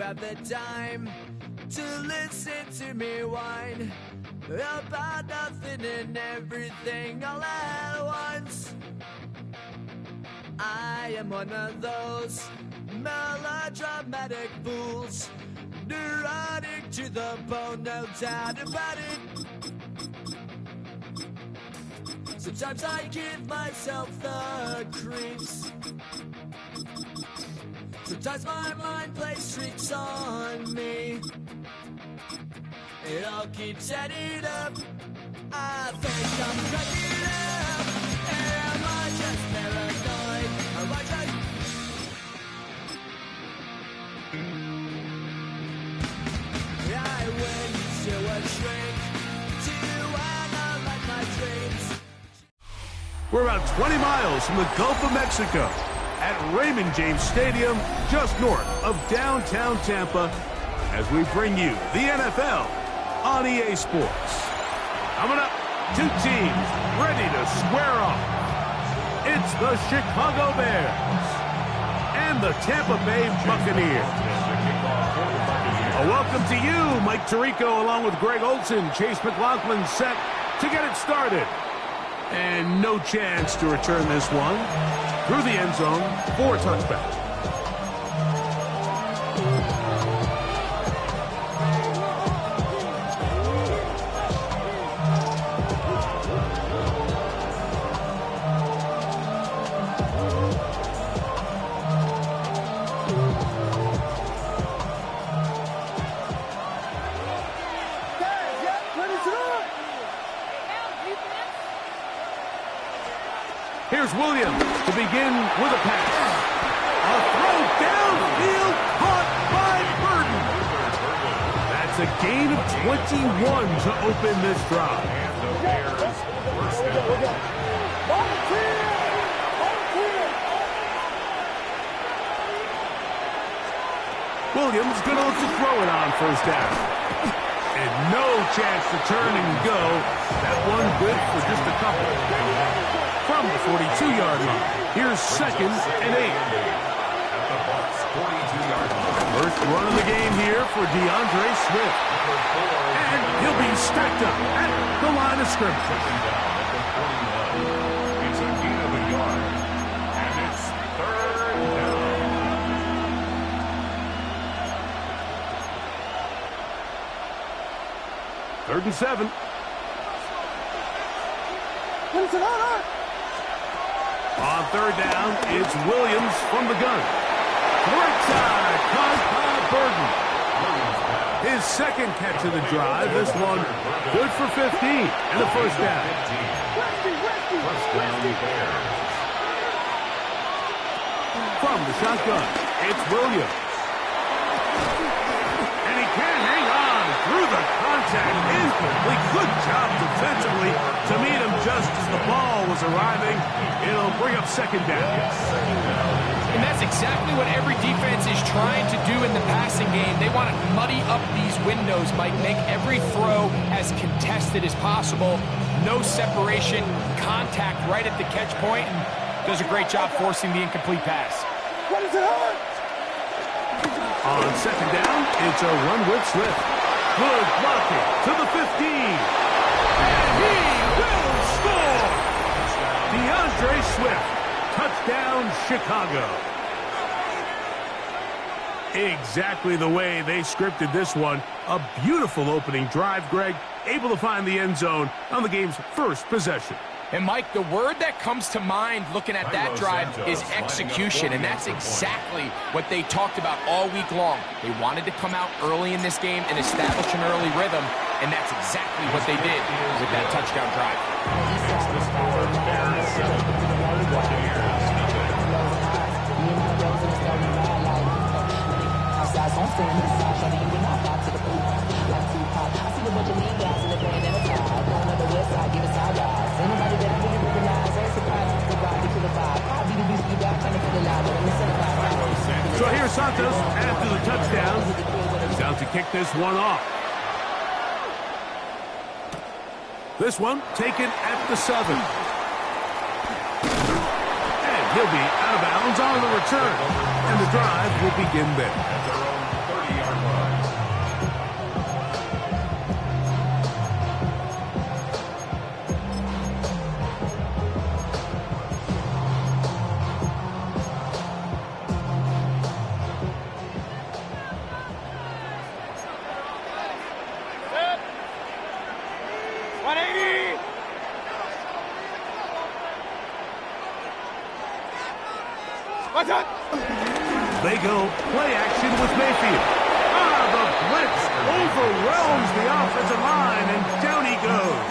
have the time to listen to me whine about nothing and everything all at once. I am one of those melodramatic fools, neurotic to the bone, no doubt about it. Sometimes I give myself the creeps. Sometimes my mind plays tricks on me. It all keeps adding up. I think I'm cracking up. Am I just paranoid? Am I just... I went to a shrink to analyze my dreams. We're about 20 miles from the Gulf of Mexico at Raymond James Stadium, just north of downtown Tampa, as we bring you the NFL on EA Sports. Coming up, two teams ready to square off. It's the Chicago Bears and the Tampa Bay Buccaneers. A welcome to you, Mike Tirico, along with Greg Olson, Chase McLaughlin, set to get it started. And no chance to return this one through the end zone for a touchback. Here's Williams to begin with a pass. A throw downfield caught by Burton. That's a gain of 21 to open this drive. And the Bears first down. Williams gonna look to throw it on first down. And no chance to turn and go. That one good for just a couple. From the 42-yard line. Here's 2nd and 8. First run of the game here for DeAndre Swift. And he'll be stacked up at the line of scrimmage. It's a gain of a yard. And it's 3rd down. 3rd and 7. On 3rd down, it's Williams from the gun. Right side, caught by Burton. His 2nd catch of the drive. This one good for 15 and a first down. From the shotgun, it's Williams. And he can hang on through the contact. Incomplete. Good job defensively to meet him just as the ball was arriving. It'll bring up 2nd down. And that's exactly what every defense is trying to do in the passing game. They want to muddy up these windows, Mike, make every throw as contested as possible. No separation, contact right at the catch point, and does a great job forcing the incomplete pass. On 2nd down, it's a run with Swift. Good blocking to the 15. And he will score! DeAndre Swift. Touchdown, Chicago. Exactly the way they scripted this one. A beautiful opening drive, Greg. Able to find the end zone on the game's first possession. And, Mike, the word that comes to mind looking at that drive is execution, and that's exactly what they talked about all week long. They wanted to come out early in this game and establish an early rhythm, and that's exactly what they did with that touchdown drive. So here's Santos after the touchdown. He's out to kick this one off. This one taken at the 7. And he'll be out of bounds on the return. And the drive will begin there. At their own 38. They go play action with Mayfield. The blitz overwhelms the offensive line, and down he goes.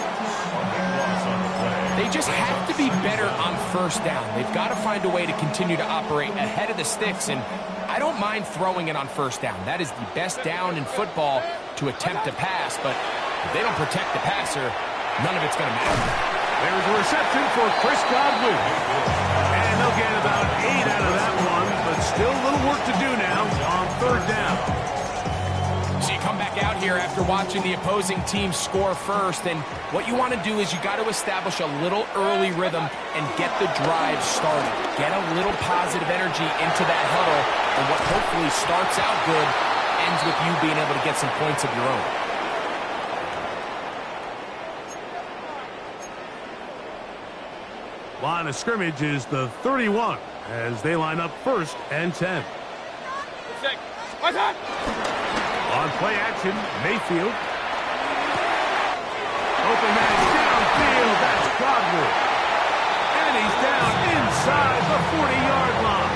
They just have to be better on first down. They've got to find a way to continue to operate ahead of the sticks, and I don't mind throwing it on first down. That is the best down in football to attempt to pass, but if they don't protect the passer, none of it's going to matter. There's a reception for Chris Godwin. And they'll get about 8 out of that one, but still a little work to do now on third down. So you come back out here after watching the opposing team score first, and what you want to do is you got to establish a little early rhythm and get the drive started. Get a little positive energy into that huddle, and what hopefully starts out good ends with you being able to get some points of your own. Line of scrimmage is the 31 as they line up first and 10. On play action, Mayfield. Open man downfield, that's Godwin. And he's down inside the 40-yard line.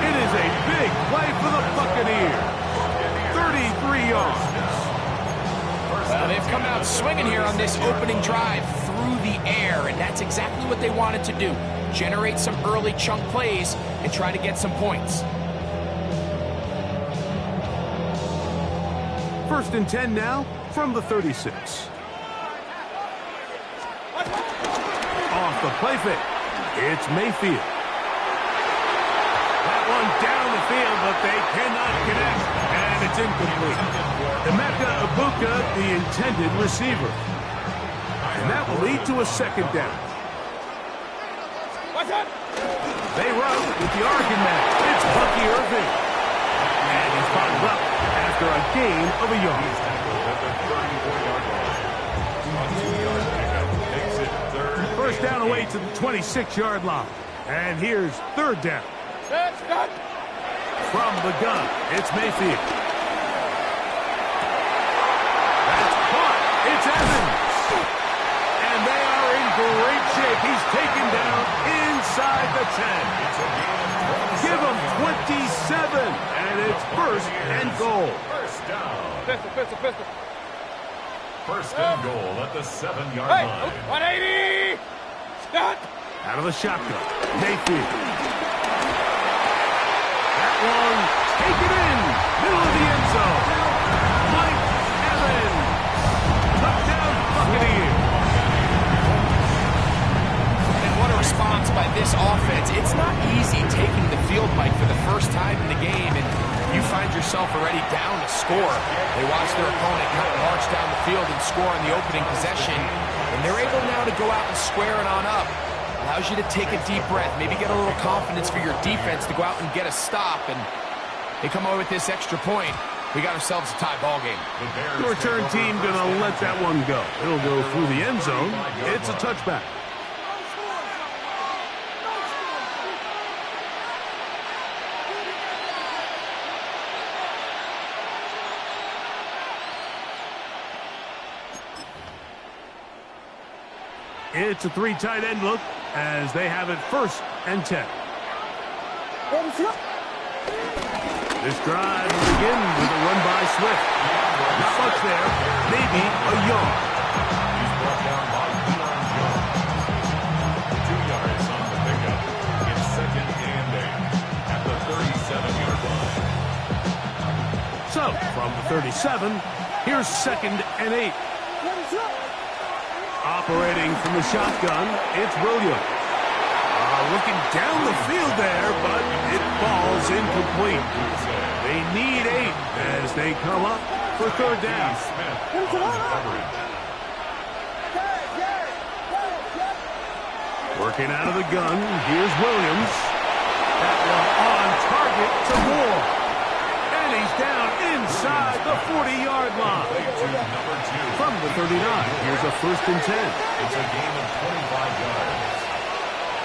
It is a big play for the Buccaneers. 33 yards. Well, they've come out swinging here on this opening drive through the air, and that's exactly what they wanted to do. Generate some early chunk plays and try to get some points. First and 10 now from the 36. Off the play fake. It's Mayfield. That one down the field, but they cannot connect, and it's incomplete. Emeka Ibuka, the intended receiver. And that will lead to a second down. They run with the Oregon man. It's Bucky Irving. And he's bottled up after a gain of a yard. First down away to the 26-yard line. And here's third down. From the gun, it's Mayfield. That's caught. It's Evans. And they are in great shape. He's taken down inside the 10. Give him 27, and it's first and goal. First down. First and goal at the 7-yard line. 180! Stop! Out of the shotgun, Nephew. That one, taken in, middle of the end zone. Mike Evans, touchdown Buccaneers. And what a response by this offense. It's not easy taking the field, Mike, for the first time in the game, and you find yourself already down to score. They watch their opponent kind of march down the field and score on the opening possession, and they're able now to go out and square it on up. Allows you to take a deep breath, maybe get a little confidence for your defense to go out and get a stop, and they come away with this extra point. We got ourselves a tie ball game. The return team gonna let that one go. It'll go through the end zone. It's a touchback. It's a three tight end look as they have it first and 10. This drive will begin with a run by Swift. Not much there, maybe a yard. He's brought down by Keon Jones. 2 yards on the pickup. It's second and 8 at the 37-yard line. So, from the 37, here's second and 8. Operating from the shotgun, it's Williams. Looking down the field there, but it falls incomplete. They need 8 as they come up for third down. Working out of the gun, here's Williams. That one on target to Moore. And he's down inside the 40-yard line. From the 39, here's a first and 10. It's a gain of 25 yards.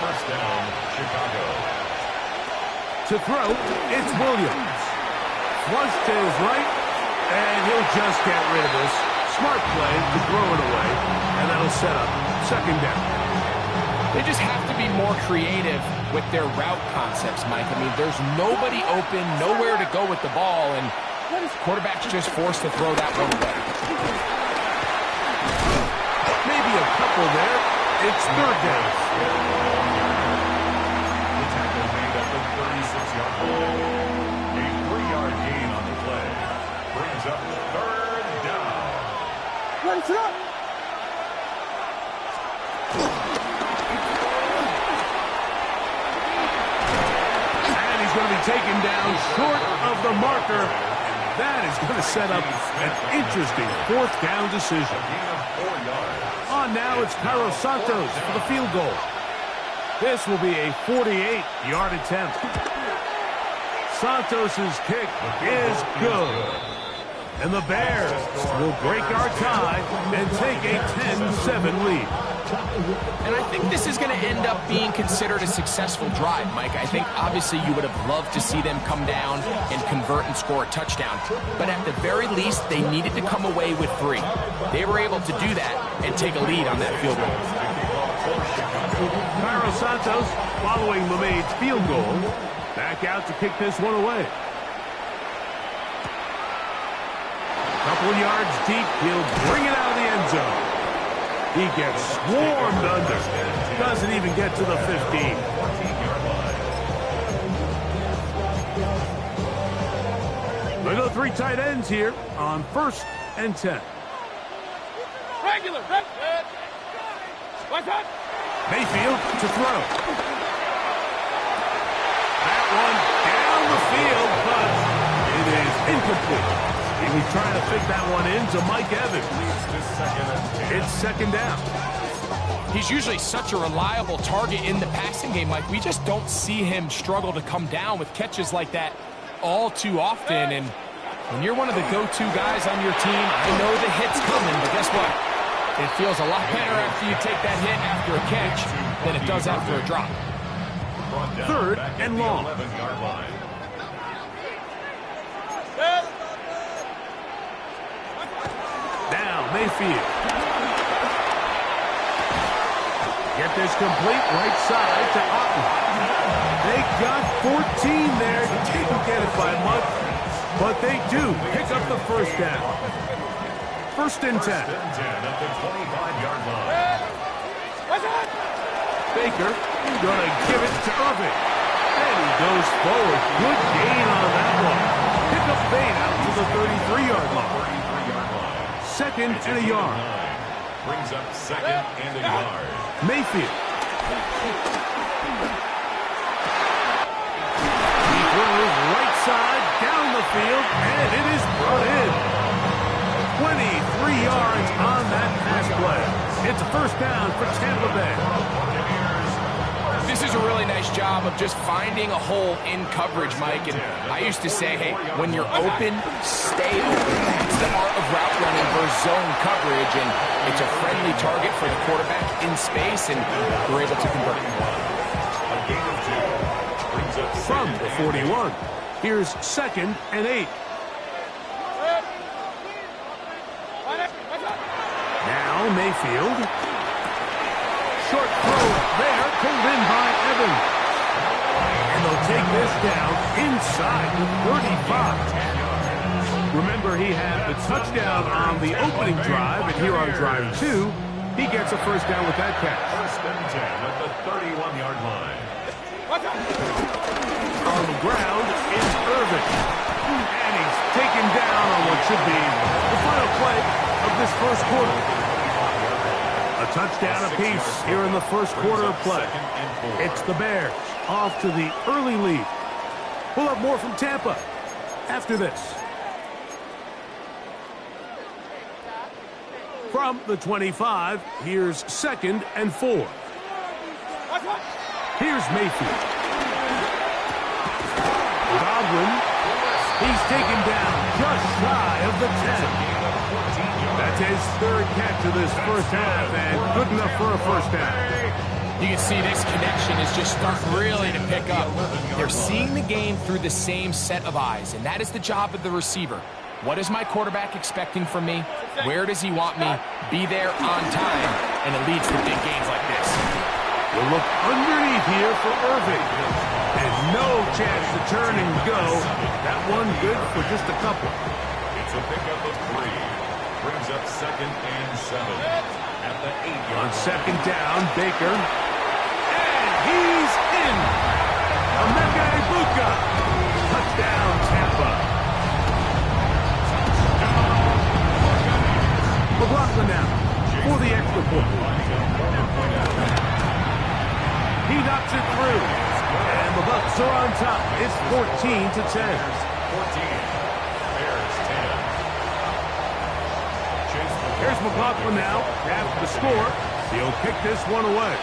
First down, Chicago. To throw, it's Williams. Flush to his right, and he'll just get rid of this. Smart play to throw it away, and that'll set up second down. They just have to be more creative with their route concepts, Mike. I mean, there's nobody open, nowhere to go with the ball, and quarterback's just forced to throw that one away. Maybe a couple there. It's third down. The tackle made at the 36-yard line. A 3-yard gain on the play. Brings up third down. Let's go. And he's going to be taken down short of the marker. That is going to set up an interesting fourth down decision. A gain of 4 yards. On now, it's Carlos Santos for the field goal. This will be a 48-yard attempt. Santos' kick is good. And the Bears will break our tie and take a 10-7 lead. And I think this is going to end up being considered a successful drive, Mike. I think obviously you would have loved to see them come down and convert and score a touchdown. But at the very least, they needed to come away with 3. They were able to do that and take a lead on that field goal. Carlos Santos following LeMaid's field goal. Back out to kick this one away. Couple yards deep, he'll bring it out of the end zone. He gets swarmed under. Doesn't even get to the 15. We go 3 tight ends here on 1st and 10. Regular. What's up? Mayfield to throw. That one down the field, but it is incomplete. He was trying to fit that one into Mike Evans. It's second down. He's usually such a reliable target in the passing game, Mike. We just don't see him struggle to come down with catches like that all too often. And when you're one of the go-to guys on your team, I know the hit's coming, but guess what? It feels a lot better after you take that hit after a catch than it does after a drop. Third and long. Now Mayfield. Get this complete right side to Otten. They got 14 there. Didn't get it by much, but they do pick up the first down. 1st and 10. At the 25-yard line. Baker gonna give it to Irving. And he goes forward. Good gain on that one. Pick up bait out to the 33-yard line. 2nd and a yard. Brings up 2nd and a yard. Mayfield. He throws right side down the field, and it is brought in. 23 yards on that pass play. It's a first down for Tampa Bay. This is a really nice job of just finding a hole in coverage, Mike. And I used to say, hey, when you're open, stay open. That's the art of route running versus zone coverage. And it's a friendly target for the quarterback in space, and we're able to convert. From the 41, here's 2nd and 8. Now Mayfield. Short throw there, pulled in by Evans. And they'll take this down inside the 35. Remember, he had the touchdown on the opening drive, and here on drive 2, he gets a first down with that catch. 1st and 10 at the 31-yard line. On the ground is Irving. And he's taken down on what should be the final play of this first quarter. A touchdown apiece here in the first quarter of play. It's the Bears off to the early lead. We'll have more from Tampa after this. From the 25, here's 2nd and 4. Here's Mayfield. Godwin, he's taken down just shy of the 10. That's his 3rd catch of this first half, and good enough for a first down. You can see this connection is just starting really to pick up. They're seeing the game through the same set of eyes, and that is the job of the receiver. What is my quarterback expecting from me? Where does he want me? Be there on time, and it leads to big gains like this. The look underneath here for Irving. And no chance to turn and go. That one good for just a couple. It's a pickup of 3. Brings up 2nd and 7. At the 8-yard On 2nd down, Baker. And he's in. Emeka Egbuka. Touchdown, Tampa. McLaughlin now for the extra point. He knocks it through. And the Bucs are on top. It's 14-10. 14. Bears 10. Here's McLaughlin now after the score. He'll kick this one away.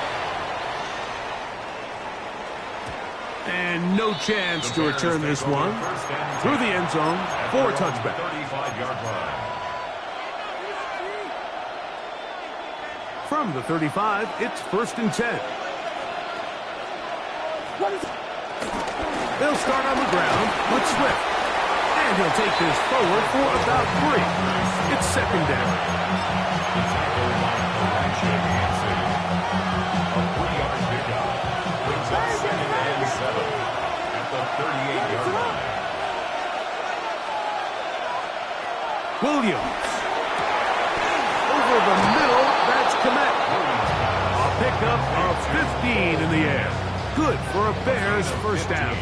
And no chance to return this one through the end zone for a touchback. 35-yard line. From the 35, it's 1st and 10. They'll start on the ground with Swift. And he'll take this forward for about 3. It's 2nd down. The tackle line correction answers. A 3-yard pickup. Brings up 2nd and 7. At the 38-yard line. Williams. Over the middle, that's Komet. A pickup of 15 in the air. Good for a Bears first down.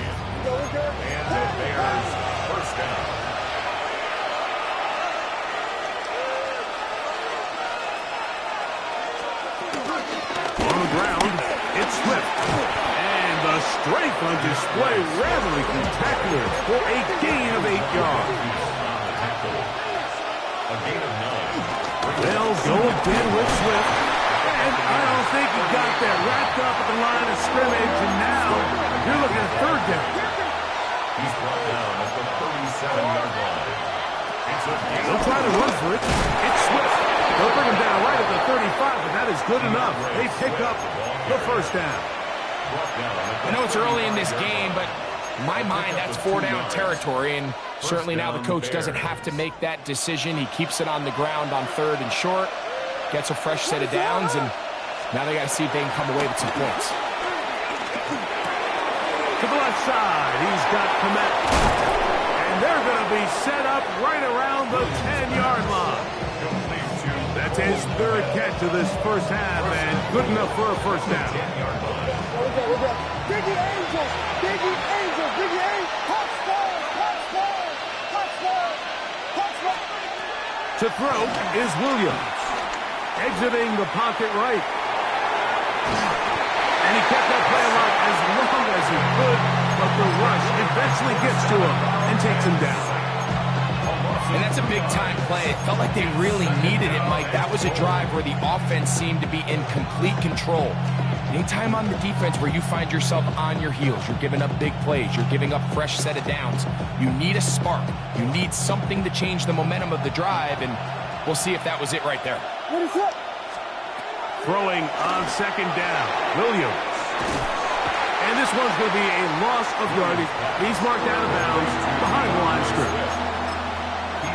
And the Bears first down. On the ground, it's Swift. And the strength on display rather spectacular for a gain of 8 yards. A gain of 9. They'll go again with Swift. And I don't think he got that wrapped up at the line of scrimmage. And now you're looking at 3rd down. He's brought down at the 37-yard line. They'll try to run for it. It's Swift. They'll bring him down right at the 35, but that is good enough. They pick up the first down. I know it's early in this game, but in my mind, that's 4-down territory, and certainly now the coach doesn't have to make that decision. He keeps it on the ground on 3rd and short, gets a fresh set of downs, and now they got to see if they can come away with some points. To the left side, he's got Komet. And they're going to be set up right around the 10-yard line. That's his 3rd catch of this first half, and good enough for a first down. Biggie Angels, Biggie Angels, Biggie Angels, touchdown, touchdown, touchdown, touchdown. To throw is Williams. Exiting the pocket right. And he kept that play alive as long as he could, but the rush eventually gets to him and takes him down. And that's a big-time play. It felt like they really needed it, Mike. That was a drive where the offense seemed to be in complete control. Anytime on the defense where you find yourself on your heels, you're giving up big plays, you're giving up fresh set of downs, you need a spark. You need something to change the momentum of the drive, and we'll see if that was it right there. Throwing on 2nd down, Williams. And this one's going to be a loss of yardage. He's marked out of bounds behind the line of scrimmage.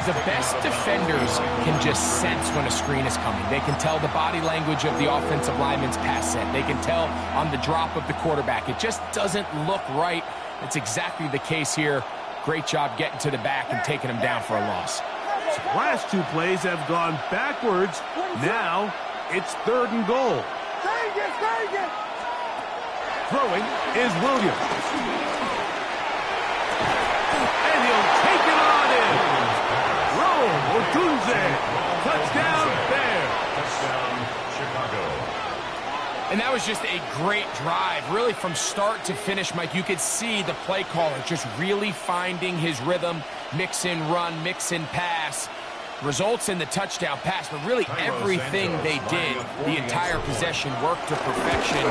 The best defenders can just sense when a screen is coming. They can tell the body language of the offensive lineman's pass set. They can tell on the drop of the quarterback. It just doesn't look right. It's exactly the case here. Great job getting to the back and taking him down for a loss. So last 2 plays have gone backwards. Now it's 3rd and goal. Throwing is Williams. And he'll take it on in. Odunze, touchdown Bears. Touchdown Chicago. And that was just a great drive, really from start to finish, Mike. You could see the play caller just really finding his rhythm, mix in run, mix in pass. Results in the touchdown pass, but really everything they did, the entire possession worked to perfection.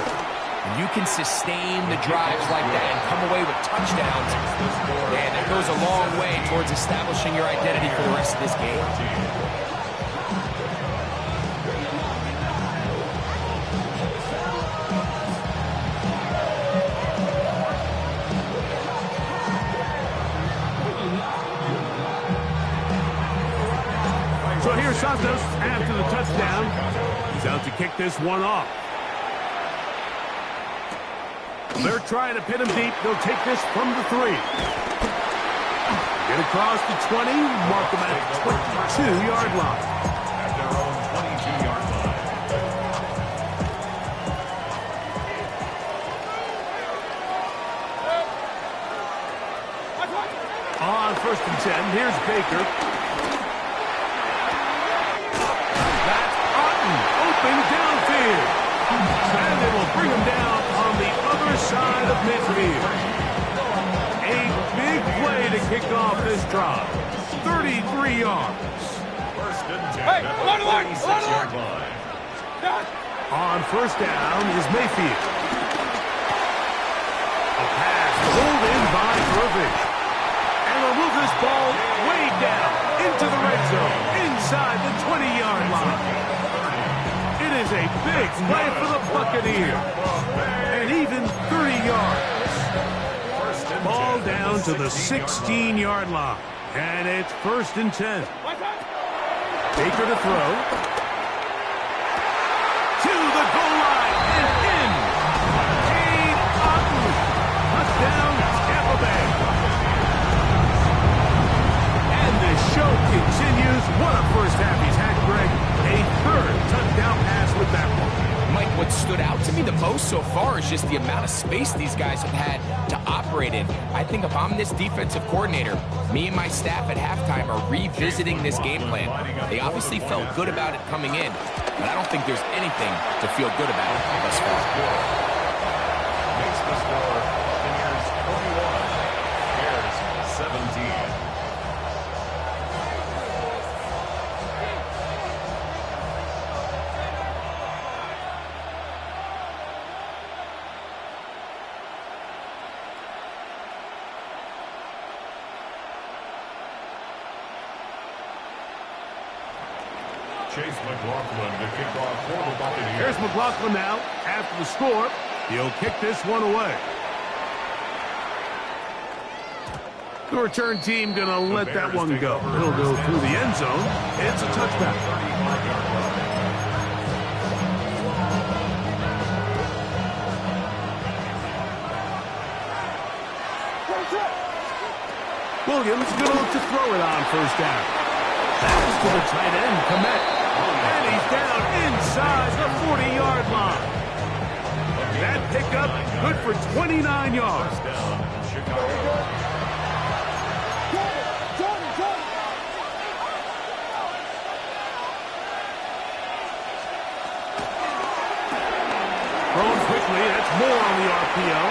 And you can sustain the drives like that and come away with touchdowns. And that goes a long way towards establishing your identity for the rest of this game. So here's Santos after the touchdown. He's out to kick this one off. They're trying to pin him deep. They'll take this from the 3. Get across the 20. Mark them at the 22-yard line. At their own 22-yard line. On 1st and 10, here's Baker. That's Otten, open downfield. And they will bring him down on the other side of midfield. A big play to kick off this drive. 33 yards. 1st and 10 at the 36-yard line. On 1st down is Mayfield. A pass pulled in by Irving. And they'll move this ball way down into the red zone, inside the 20-yard line. It is a big play for the Buccaneers. And even 30 yards. Ball down to the 16-yard line. And it's 1st and 10. Baker to throw. To the goal line and in. Cade Otton. Touchdown, Tampa Bay. And the show continues. What a first half he's had, Greg. A 3rd touchdown pass with that one. Mike, what stood out to me the most so far is just the amount of space these guys have had to operate in. I think if I'm this defensive coordinator, me and my staff at halftime are revisiting this game plan. They obviously felt good about it coming in, but I don't think there's anything to feel good about thus far. Makes the score Buccaneers 21, Bears 17. Chase McLaughlin to kick off for the Buccaneers. Here's McLaughlin now. After the score, he'll kick this one away. The return team going to let that one go. It'll go through the end zone. It's a touchback. 35-yard line. Williams going to look to throw it on 1st down. That's to the tight end, Komet. And he's down inside the 40-yard line. That pickup good for 29 yards. Down, Chicago. Thrown quickly, that's more on the RPO.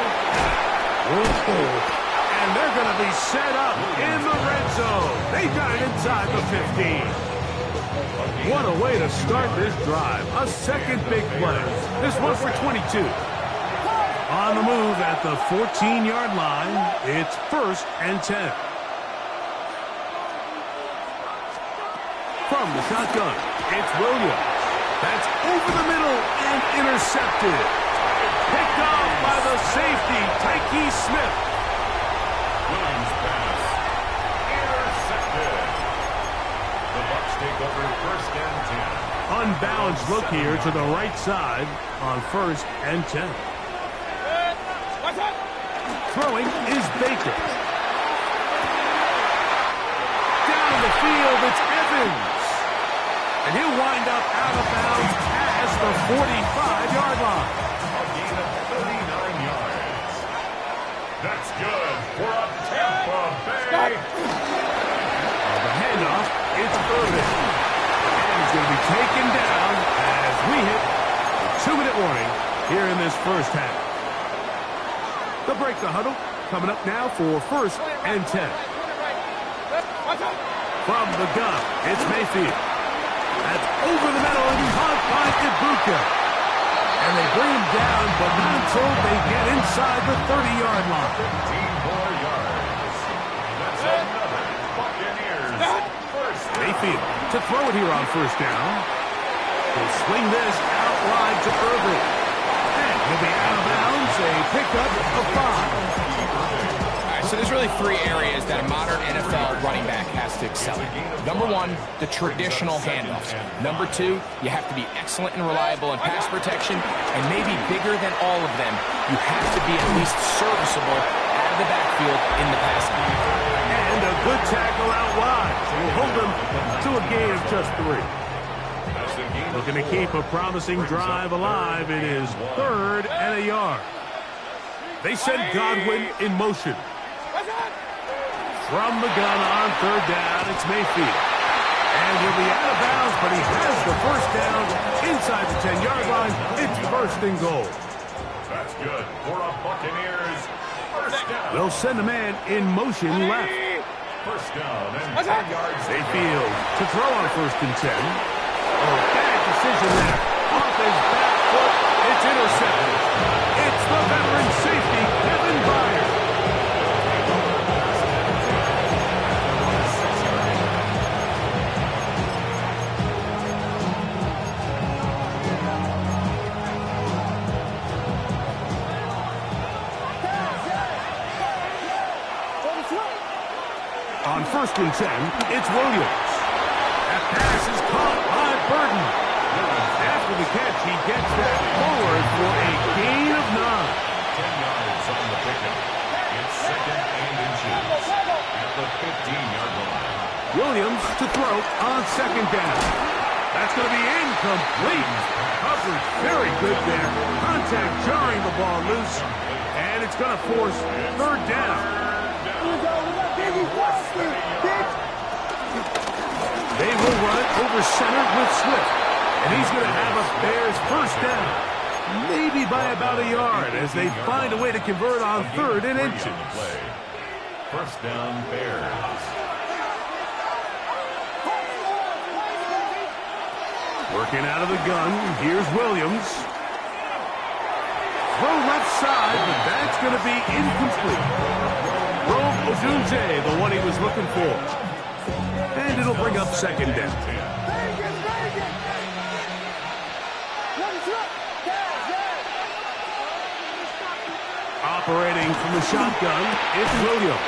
And they're going to be set up in the red zone. They got it inside the 15. What a way to start this drive. A second big play. This one for 22. On the move at the 14-yard line, it's 1st and 10. From the shotgun, it's Williams. That's over the middle and intercepted. Picked off by the safety, Tyke Smith. Williams pass. Intercepted. The Bucs take over 1st and 10. Unbalanced look here to the right side on 1st and 10. Throwing is Baker. Down the field, it's Evans. And he'll wind up out of bounds past the 45-yard line. A gain of 39 yards. That's good for a Tampa Bay. The handoff, it's Irving. And he's going to be taken down as we hit a 2-minute warning here in this first half. They'll break the huddle. Coming up now for 1st and 10. From the gun, it's Mayfield. That's over the middle and caught by Ibuka. And they bring him down, but not until they get inside the 30-yard line. 15 more yards. That's another Buccaneers first. Mayfield to throw it here on 1st down. He'll swing this out wide to Irving. And he'll be out of bounds, a pickup of 5. So there's really three areas that a modern NFL running back has to excel in. Number one, the traditional handoffs. Number two, you have to be excellent and reliable in pass protection. And maybe bigger than all of them, you have to be at least serviceable out of the backfield in the passing game. And a good tackle out wide. Will hold them to a gain of just 3. Looking to keep a promising drive alive. It is 3rd and a yard. They send Godwin in motion. From the gun on 3rd down, it's Mayfield. And he'll be out of bounds, but he has the first down inside the 10-yard line. It's 1st and goal. That's good for a Buccaneers first down. They'll send a man in motion left. First down and 10 yards. Mayfield to throw on 1st and 10. Oh, bad decision there. Off his back foot, it's intercepted. It's the veteran safety, Kevin Byard. On 1st and 10, it's Williams. That pass is caught by Burton. After the catch, he gets that forward for a gain of 9. 10 yards on the pickup. It's 2nd and inches at the 15-yard line. Williams to throw on 2nd down. That's going to be incomplete. Coverage very good there. Contact jarring the ball loose. And it's going to force 3rd down. They will run it over center with Swift. And he's going to have a Bears first down. Maybe by about a yard as they find a way to convert on 3rd and inches. First down, Bears. Working out of the gun, here's Williams. Throw left side, but that's going to be incomplete. Rome Odunze, the one he was looking for. And it'll bring up 2nd down. Operating from the shotgun, it's Williams.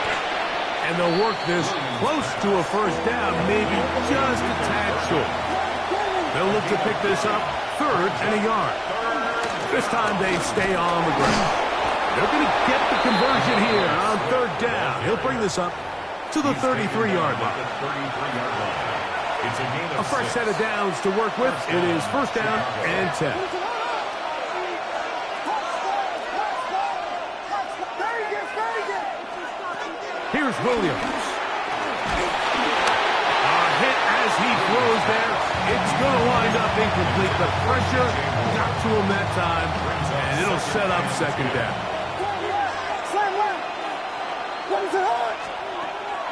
And they'll work this close to a first down, maybe just a tad short. They'll look to pick this up 3rd and a yard. This time they stay on the ground. They're going to get the conversion here on 3rd down. He'll bring this up to the 33-yard line. A fresh set of downs to work with. It is 1st down and 10. Here's Williams. A hit as he throws there. It's going to wind up incomplete. The pressure got to him that time, and it'll set up 2nd down.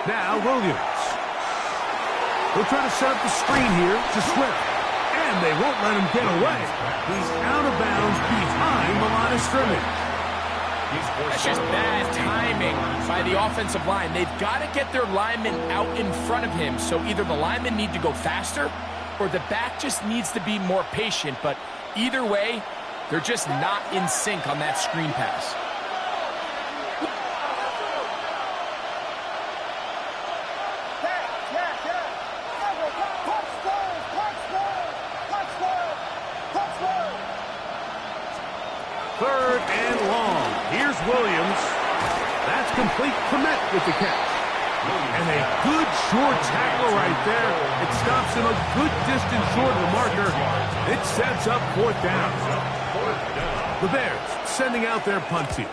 Now Williams. He'll try to set up the screen here to Swift. And they won't let him get away. He's out of bounds behind the line of scrimmage. That's just bad timing by the offensive line. They've got to get their linemen out in front of him. So either the linemen need to go faster or the back just needs to be more patient. But either way, they're just not in sync on that screen pass. Third and long. Here's Williams. That's complete. Commit with the catch. And a good short tackle right there. It stops him a good distance short of the marker. It sets up 4th down. The Bears sending out their punt team.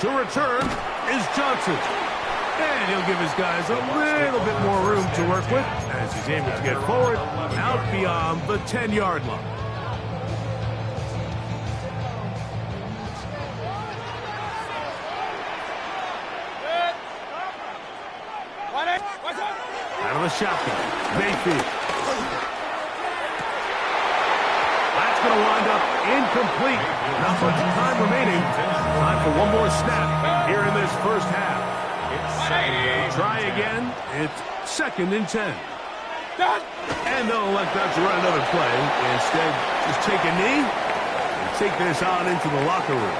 To return is Johnson. And he'll give his guys a little bit more room to work with as he's able to get forward out beyond the 10-yard line. Out of the shotgun, Mayfield. That's going to wind up incomplete. Not much time remaining. Time for one more snap here in this first half. Try again. It's 2nd and 10. And they'll elect not to run another play. Instead, just take a knee take this on into the locker room.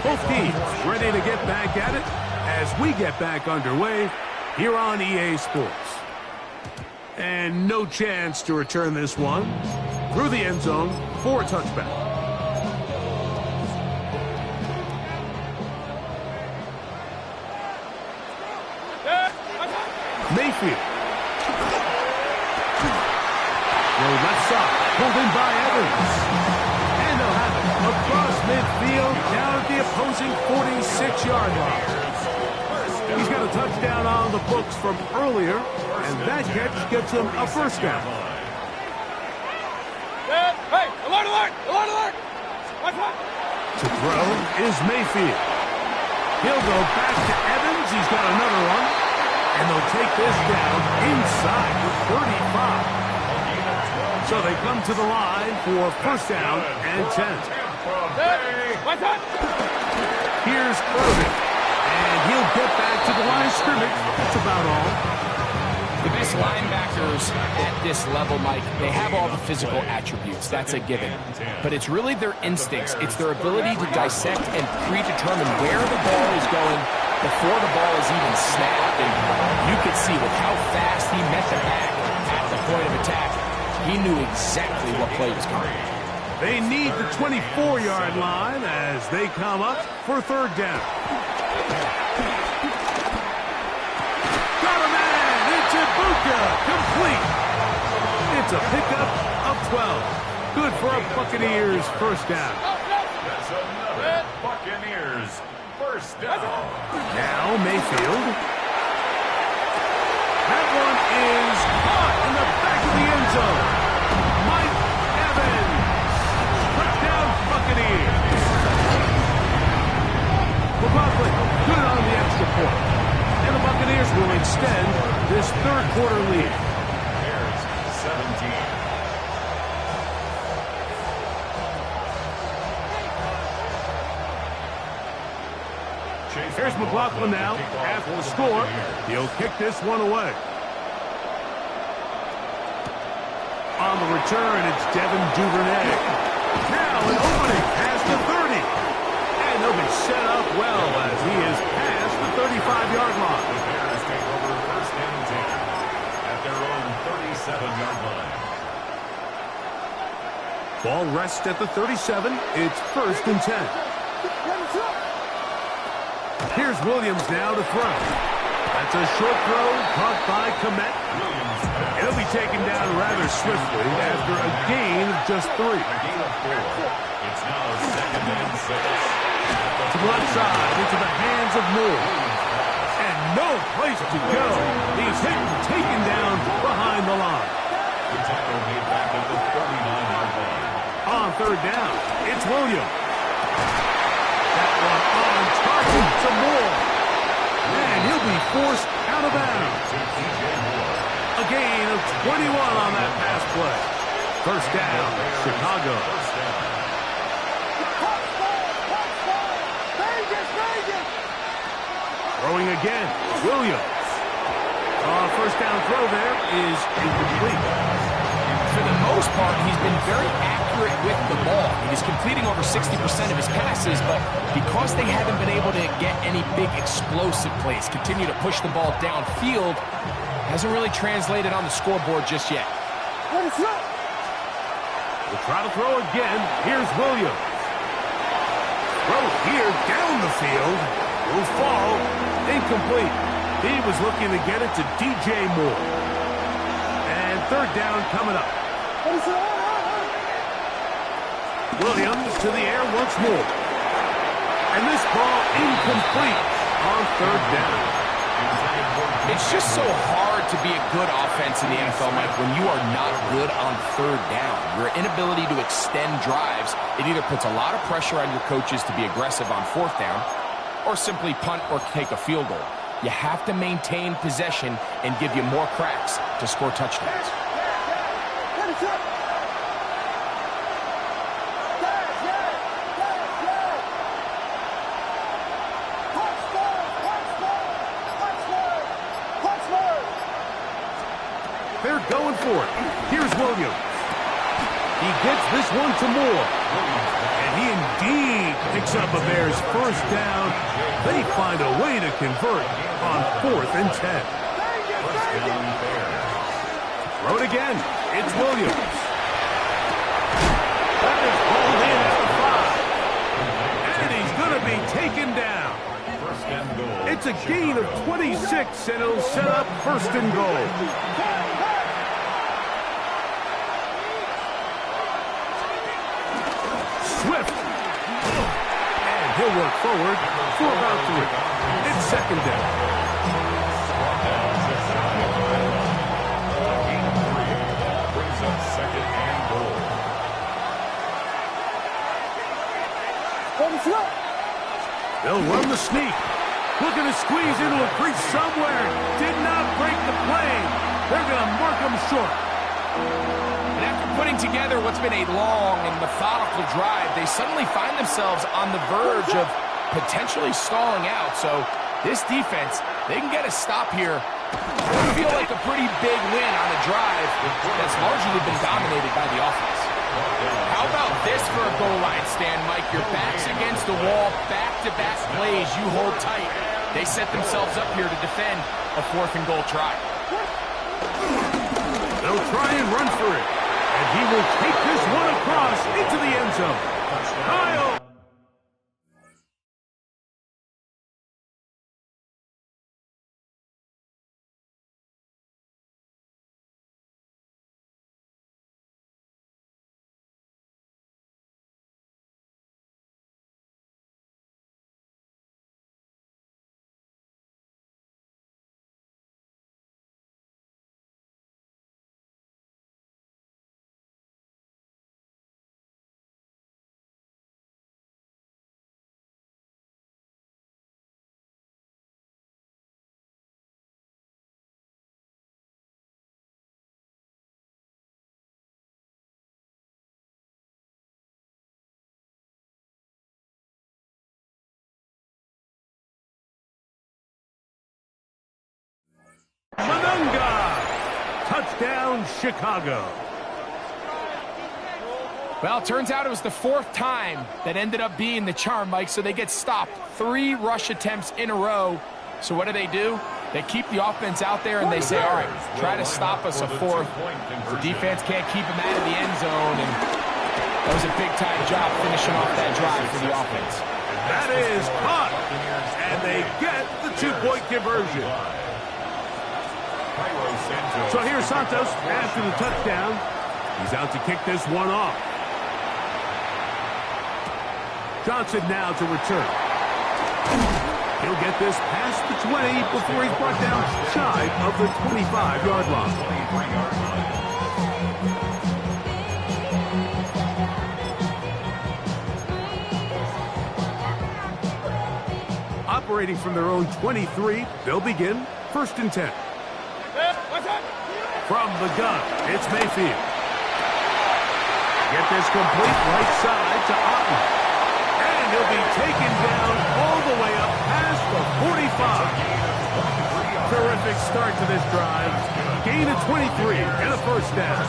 Both teams ready to get back at it as we get back underway here on EA Sports. And no chance to return this one through the end zone for a touchback. Mayfield. The left side, pulled in by Evans. And they'll have it across midfield, down at the opposing 46-yard line. He's got a touchdown on the books from earlier, and that catch gets him a first down. Hey, alert, alert, alert, alert! To throw is Mayfield. He'll go back to Evans. He's got another one. And they'll take this down inside the 35. So they come to the line for first down and 10. Here's Irvin. And he'll get back to the line of scrimmage. That's about all. The best linebackers at this level, Mike, they have all the physical attributes. That's a given. But it's really their instincts. It's their ability to dissect and predetermine where the ball is going before the ball is even snapped. And you could see with how fast he met the back at the point of attack, he knew exactly what play was coming. They need the 24-yard line as they come up for third down. Got a man! It's Ibuka! Complete! It's a pickup of 12. Good for a Buccaneers first down. That's another Buccaneers first down. Now Mayfield. That one is caught in the back of the end zone. Mike Evans. Touchdown Buccaneers. McLaughlin good on the extra point. And the Buccaneers will extend this third quarter lead. Bears 17. Here's McLaughlin now after the score. He'll kick this one away. On the return, it's Devin Duvernay. Now an opening past the 30. And they'll be set up well as he is past the 35-yard line. The Bears take over first and 10 at their own 37-yard line. Ball rests at the 37. It's first and 10. Here's Williams now to throw. That's a short throw caught by Komet. It'll be taken down rather swiftly after a gain of just 3. A gain of 4. It's now second and 6. To the left side, into the hands of Moore. And no place to go. He's hit and taken down behind the line. The tackle made back at the 39-yard line. On third down, it's Williams. That one on target to Moore. And he'll be forced out of bounds. A gain of 21 on that pass play. First down, Chicago. Throwing again, Williams. First down throw there is incomplete. For the most part, he's been very accurate with the ball. He's completing over 60% of his passes, but because they haven't been able to get any big explosive plays, continue to push the ball downfield, hasn't really translated on the scoreboard just yet. We'll try to throw again. Here's Williams. Throw here down the field. Will fall. Incomplete. He was looking to get it to DJ Moore. And third down coming up. Williams to the air once more. And this ball incomplete on third down. It's just so hard to be a good offense in the NFL, Mike, when you are not good on third down. Your inability to extend drives, it either puts a lot of pressure on your coaches to be aggressive on fourth down or simply punt or take a field goal. You have to maintain possession and give you more cracks to score touchdowns. Williams. He gets this one to Moore. And he indeed picks up a Bears first down. They find a way to convert on 4th and 10. Throw it again. It's Williams. That is pulled in at the 5. And he's going to be taken down. It's a gain of 26, and it'll set up 1st and goal. Swift. And he'll work forward for about 3. It's 2nd down. They'll run the sneak. Looking to squeeze into a crease somewhere. Did not break the plane. They're going to mark him short. And after putting together what's been a long and methodical drive, they suddenly find themselves on the verge of potentially stalling out. So this defense, they can get a stop here. It would feel like a pretty big win on a drive that's largely been dominated by the offense. How about this for a goal line stand, Mike? Your back's against the wall, back-to-back plays, you hold tight. They set themselves up here to defend a 4th and goal try. They'll try and run for it. And he will take this one across into the end zone. Kyle. Manunga. Touchdown, Chicago. Well, it turns out it was the 4th time that ended up being the charm, Mike, so they get stopped 3 rush attempts in a row. So what do? They keep the offense out there and they say, all right, try to stop us a 4th. The defense can't keep him out of the end zone, and that was a big-time job finishing off that drive for the offense. That is caught, and they get the 2-point conversion. So here's Santos after the touchdown. He's out to kick this one off. Johnson now to return. He'll get this past the 20 before he's brought down shy of the 25-yard line. Operating from their own 23, they'll begin 1st and 10. From the gun, it's Mayfield. Get this complete right side to Otten. And he'll be taken down all the way up past the 45. Terrific start to this drive. Gain of 23 and a 1st down.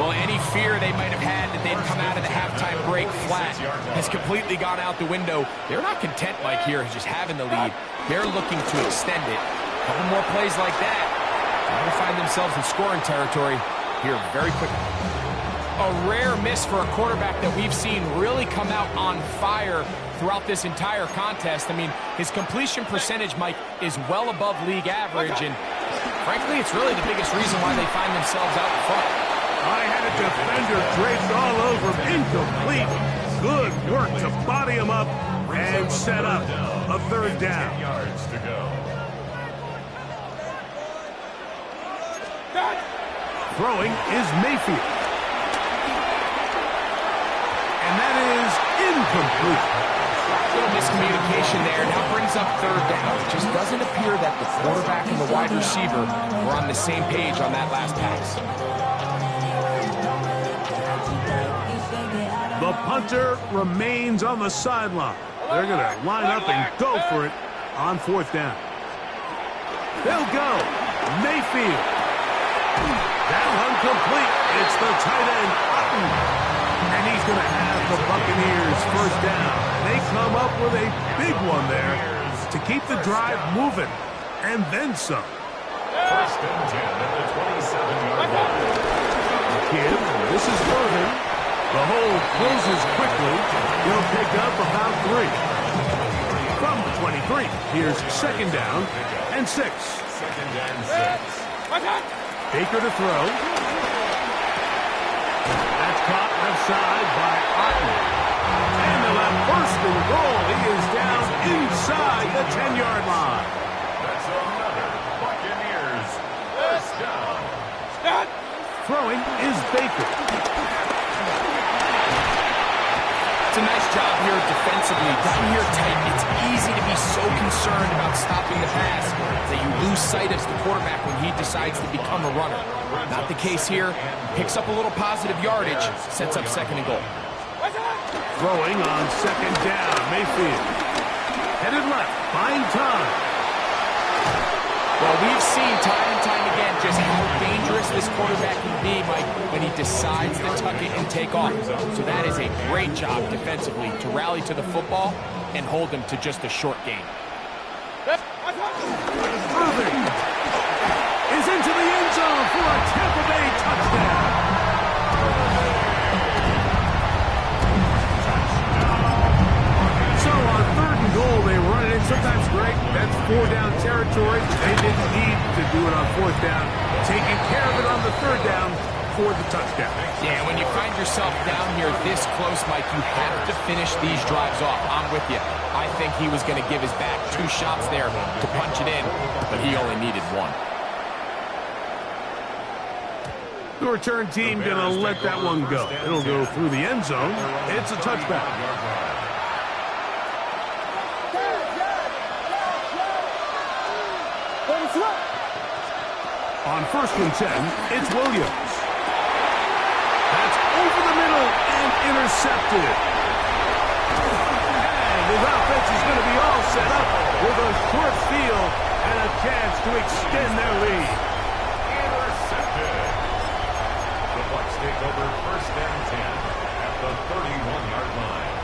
Well, any fear they might have had that they'd come out of the halftime break flat has completely gone out the window. They're not content, Mike, here just having the lead. They're looking to extend it. A couple more plays like that. Trying to find themselves in scoring territory here very quickly. A rare miss for a quarterback that we've seen really come out on fire throughout this entire contest. I mean, his completion percentage, Mike, is well above league average, and frankly, it's really the biggest reason why they find themselves out in front. I had a defender draped all over him. Incomplete. Good work to body him up and set up a 3rd down. Yards to go. Throwing is Mayfield. And that is incomplete. Little miscommunication there. Now brings up 3rd down. It just doesn't appear that the quarterback and the wide receiver were on the same page on that last pass. The punter remains on the sideline. They're going to line up and go for it on 4th down. They'll go. Mayfield. That one complete. It's the tight end, Otten. And he's going to have the Buccaneers first down. They come up with a big one there to keep the drive moving. And then some. First and 10 at the 27-yard line. Kid, this is Irvin. The hole closes quickly. He'll pick up about 3. From the 23, here's second down and 6. Second and 6. Baker to throw. That's caught left side by Otten. And they'll have first and goal. He is down inside the 10-yard line. That's another Buccaneers first down. Throwing is Baker. It's a nice job here defensively. Down here tight, it's easy to be so concerned about stopping the pass that you lose sight of the quarterback when he decides to become a runner. Not the case here. Picks up a little positive yardage, sets up second and goal. Throwing on second down, Mayfield. Headed left, buying time. Well, we've seen time and time again just how dangerous this quarterback can be, Mike, when he decides to tuck it and take off. So that is a great job defensively to rally to the football and hold him to just a short gain. Irving is into the end zone for a Tampa Bay touchdown. So on third and goal, they run it in. Sometimes, Greg, that's 4-down territory. They didn't need to do it on fourth down. Taking care of it on the third down for the touchdown. Yeah, when you find yourself down here this close, Mike, you have to finish these drives off. I'm with you. I think he was going to give his back 2 shots there to punch it in, but he only needed 1. The return team going to let that one go. It'll go through the end zone. It's a touchback. On first and 10, it's Williams. That's over the middle and intercepted. And his offense is going to be all set up with a short field and a chance to extend their lead. Intercepted. The Bucs take over first and 10 at the 31-yard line.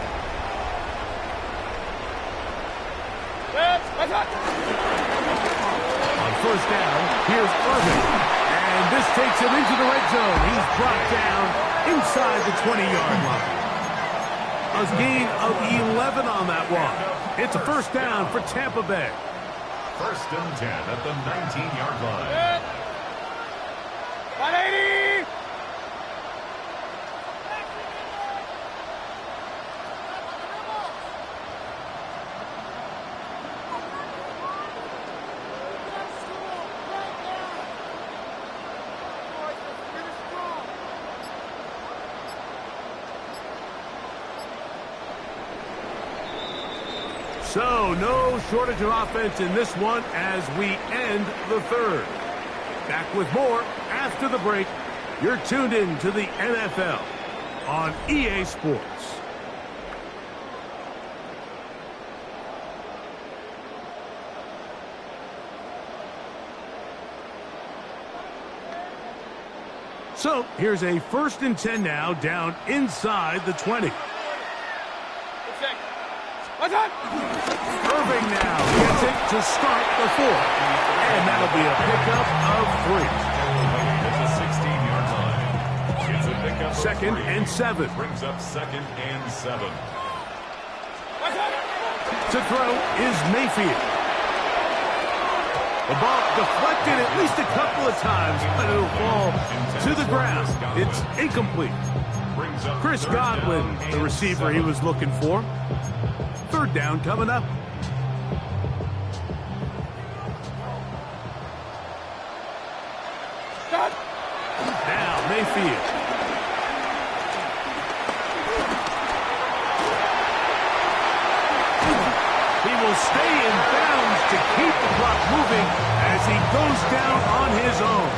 On first down, here's Irving. And this takes him into the red zone. He's brought down inside the 20-yard line. A gain of 11 on that one. It's a first down for Tampa Bay. First and 10 at the 19-yard line. 180! So, no shortage of offense in this one as we end the third. Back with more after the break. You're tuned in to the NFL on EA Sports. So, here's a first and 10 now down inside the 20. Irving now gets it to start the fourth. And that'll be a pickup of 3. It's a 16-yard line. It's a pickup. Second and 7. Brings up second and 7. To throw is Mayfield. The ball deflected at least a couple of times, but it'll fall to the ground. It's incomplete. Chris Godwin, the receiver he was looking for. Third down coming up. Now Mayfield. He will stay in bounds to keep the clock moving as he goes down on his own.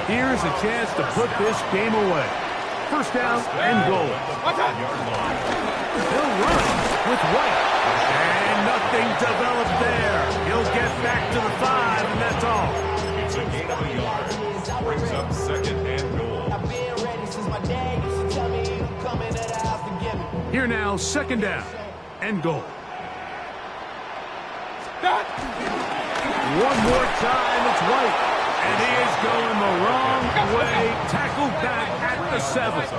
Here's a chance to put this game away. First down and goal. He'll run with White. And nothing developed there. He'll get back to the 5, and that's all. It's a gain of a yard. brings up second and goal. I've been ready since my dad used to tell me he would come into the house to get me. Here now, second down and goal. One more time, it's White. And he is going the wrong way. Tackled back at the 7. It's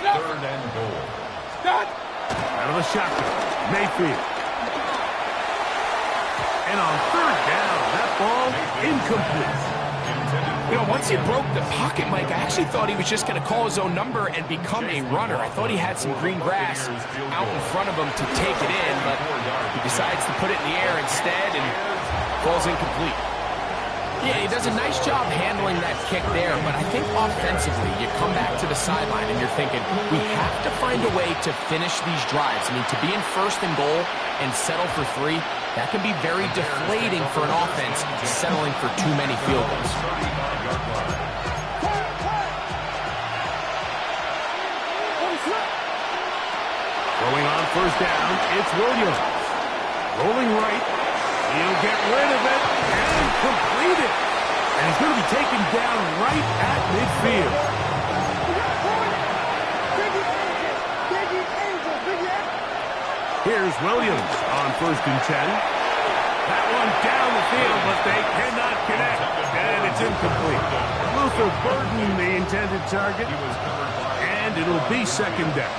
third and goal. Out of the shotgun, Mayfield. And on third down, that ball incomplete. You know, once he broke the pocket, Mike, I actually thought he was just going to call his own number and become a runner. I thought he had some green grass out in front of him to take it in, but he decides to put it in the air instead and falls incomplete. Yeah, he does a nice job handling that kick there, but I think offensively, you come back to the sideline and you're thinking, we have to find a way to finish these drives. I mean, to be in first and goal and settle for 3, that can be very deflating for an offense settling for too many field goals. Throwing on first down, it's Williams. Rolling right. He'll get rid of it and complete it. And he's going to be taken down right at midfield. Here's Williams on first and 10. That one down the field, but they cannot connect. And it's incomplete. Luther Burden, the intended target. And it'll be second down.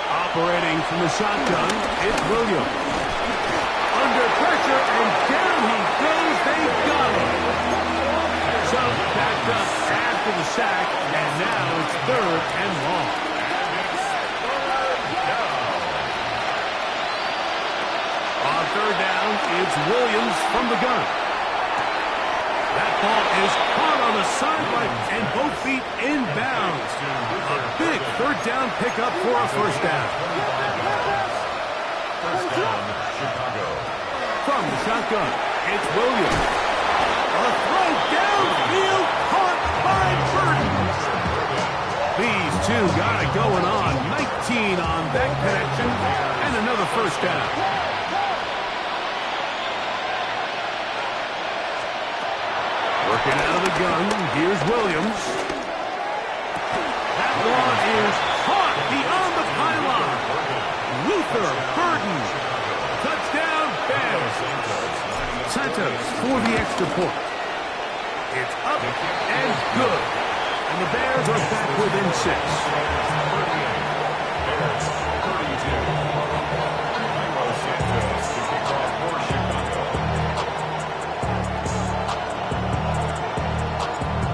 Operating from the shotgun, it's Williams. Under pressure, and down he goes. They got him. So backed up after the sack, and now it's third and long. On third down, it's Williams from the gun. That ball is caught on the sideline, and both feet inbounds. A big third down pickup for a first down. First down, Chicago. From the shotgun, it's Williams. A throw downfield, caught by Burton. These two got it going on. 19 on that connection, and another first down. Working out of the gun, here's Williams. That one is caught beyond the pylon. Luther Burden. Touchdown, Bears. Santos for the extra point. It's up and good. And the Bears are back within 6. Bears 32. Milo Santos to kick off for Chicago.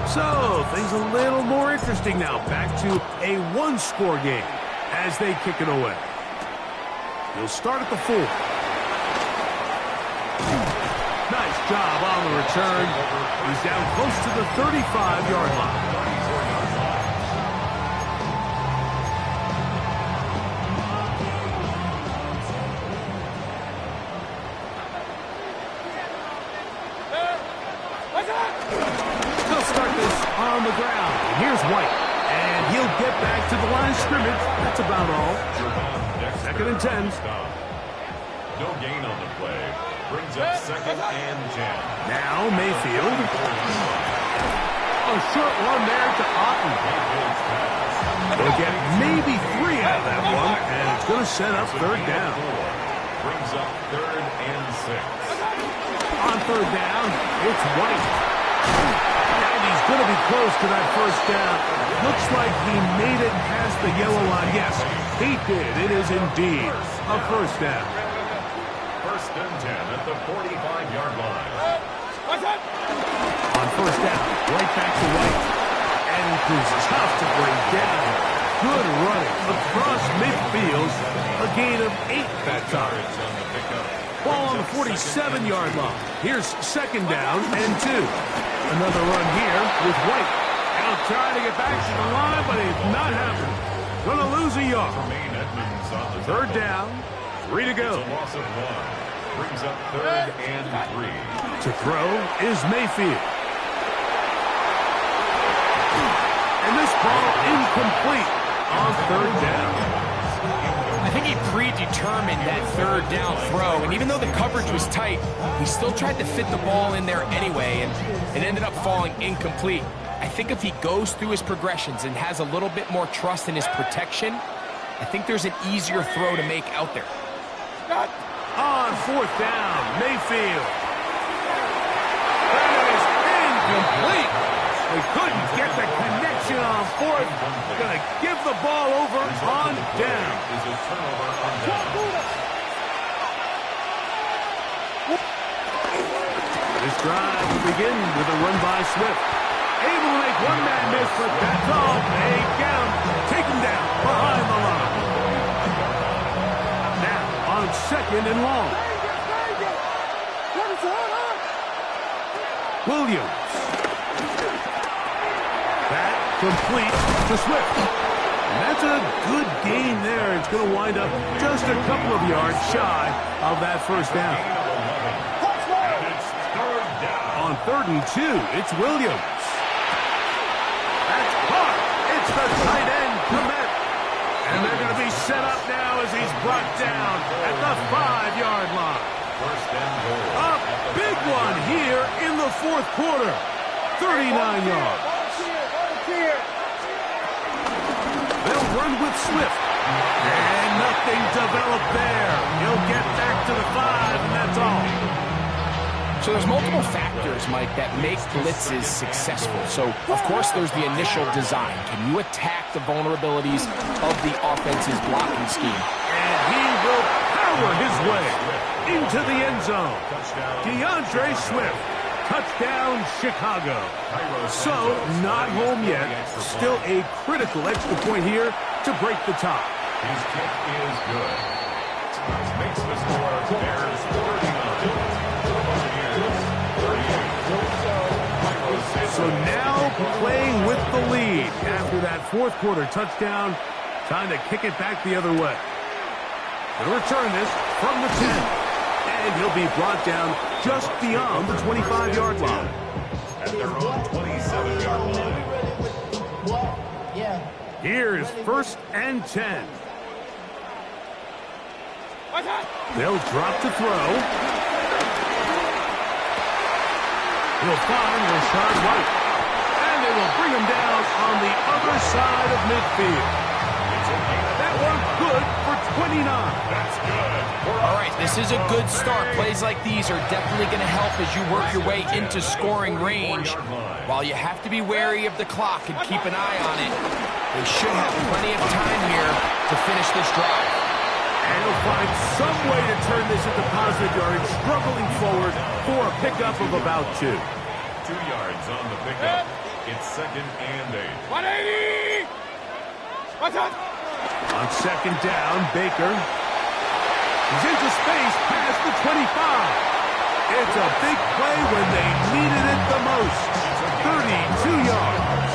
So, things a little more interesting now. Back to a one-score game as they kick it away. He'll start at the 4. Nice job on the return. He's down close to the 35-yard line. They'll start this on the ground. Here's White. And he'll get back to the line of scrimmage. That's about all. Second and 10. No gain on the play. Brings up second and 10. Now Mayfield. A short one there to Otten. They'll get maybe 3 out of that one, and it's going to set up third down. Brings up third and 6. On third down, it's White. And he's going to be close to that first down. Looks like he made it past the yellow line. Yes, he did. It is indeed a first down. First and 10 at the 45-yard line. On first down, right back to White. And it's tough to bring down. Good running across midfield. A gain of 8 that time. Ball on the 47-yard line. Here's second down and 2. Another run here with White. Now trying to get back to the line, but it's not happening. Going to lose a yard. Third down, 3 to go. It's a loss of 1. Brings up third and 3. To throw is Mayfield. And this ball incomplete on third down. I think he predetermined that third down throw, and even though the coverage was tight, he still tried to fit the ball in there anyway, and it ended up falling incomplete. I think if he goes through his progressions and has a little bit more trust in his protection, I think there's an easier throw to make out there. On fourth down, Mayfield. That is incomplete. They couldn't get the connection on fourth. Going to give the ball over on down. This drive will begin with a run by Swift. Able to make one man miss, but that's all. They get him. Take him down behind the line. Now on second and long. Williams. That complete to Swift. And that's a good gain there. It's going to wind up just a couple of yards shy of that first down. On 3rd and 2, it's Williams. That's caught. It's the tight end commit. And they're going to be set up now as he's brought down at the 5-yard line. A big one here in the fourth quarter. 39 yards. They'll run with Swift. And nothing developed there. He'll get back to the 5, and that's all. So there's multiple factors, Mike, that make blitzes successful. So, of course, there's the initial design. Can you attack the vulnerabilities of the offense's blocking scheme? And he will power his way into the end zone. DeAndre Swift. Touchdown, Chicago. So, not home yet. Still a critical extra point here to break the tie. His kick is good. Makes the score Bears 39. So now playing with the lead after that fourth quarter touchdown. Time to kick it back the other way. He'll return this from the 10. And he'll be brought down just beyond the 25-yard line. At their own 27-yard line. Here's 1st and 10. They'll drop to throw. He'll find Rashad White. And they will bring him down on the other side of midfield. That one good for 29. That's good. All right, this is a good start. Plays like these are definitely going to help as you work your way into scoring range. While you have to be wary of the clock and keep an eye on it, they should have plenty of time here to finish this drive. And he'll find some way to turn this into positive yardage, struggling forward for a pickup of about 2. 2 yards on the pickup. It's 2nd and 8. 180! Watch out! On 2nd down, Baker. He's into space past the 25. It's a big play when they needed it the most. 32 yards.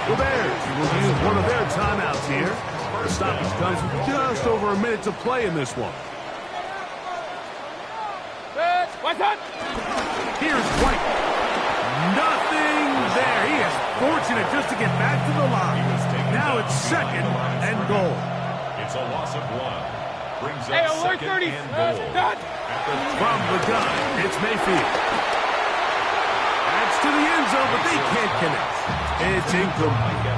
The Bears will use one of their timeouts here. The stoppage comes with just over a minute to play in this one. Watch out! Here's White. Nothing there. He is fortunate just to get back to the line. Now it's 2nd and goal. It's a loss of 1. Brings up 2nd and goal. From the gun, it's Mayfield. That's to the end zone, but they can't connect. It's incomplete.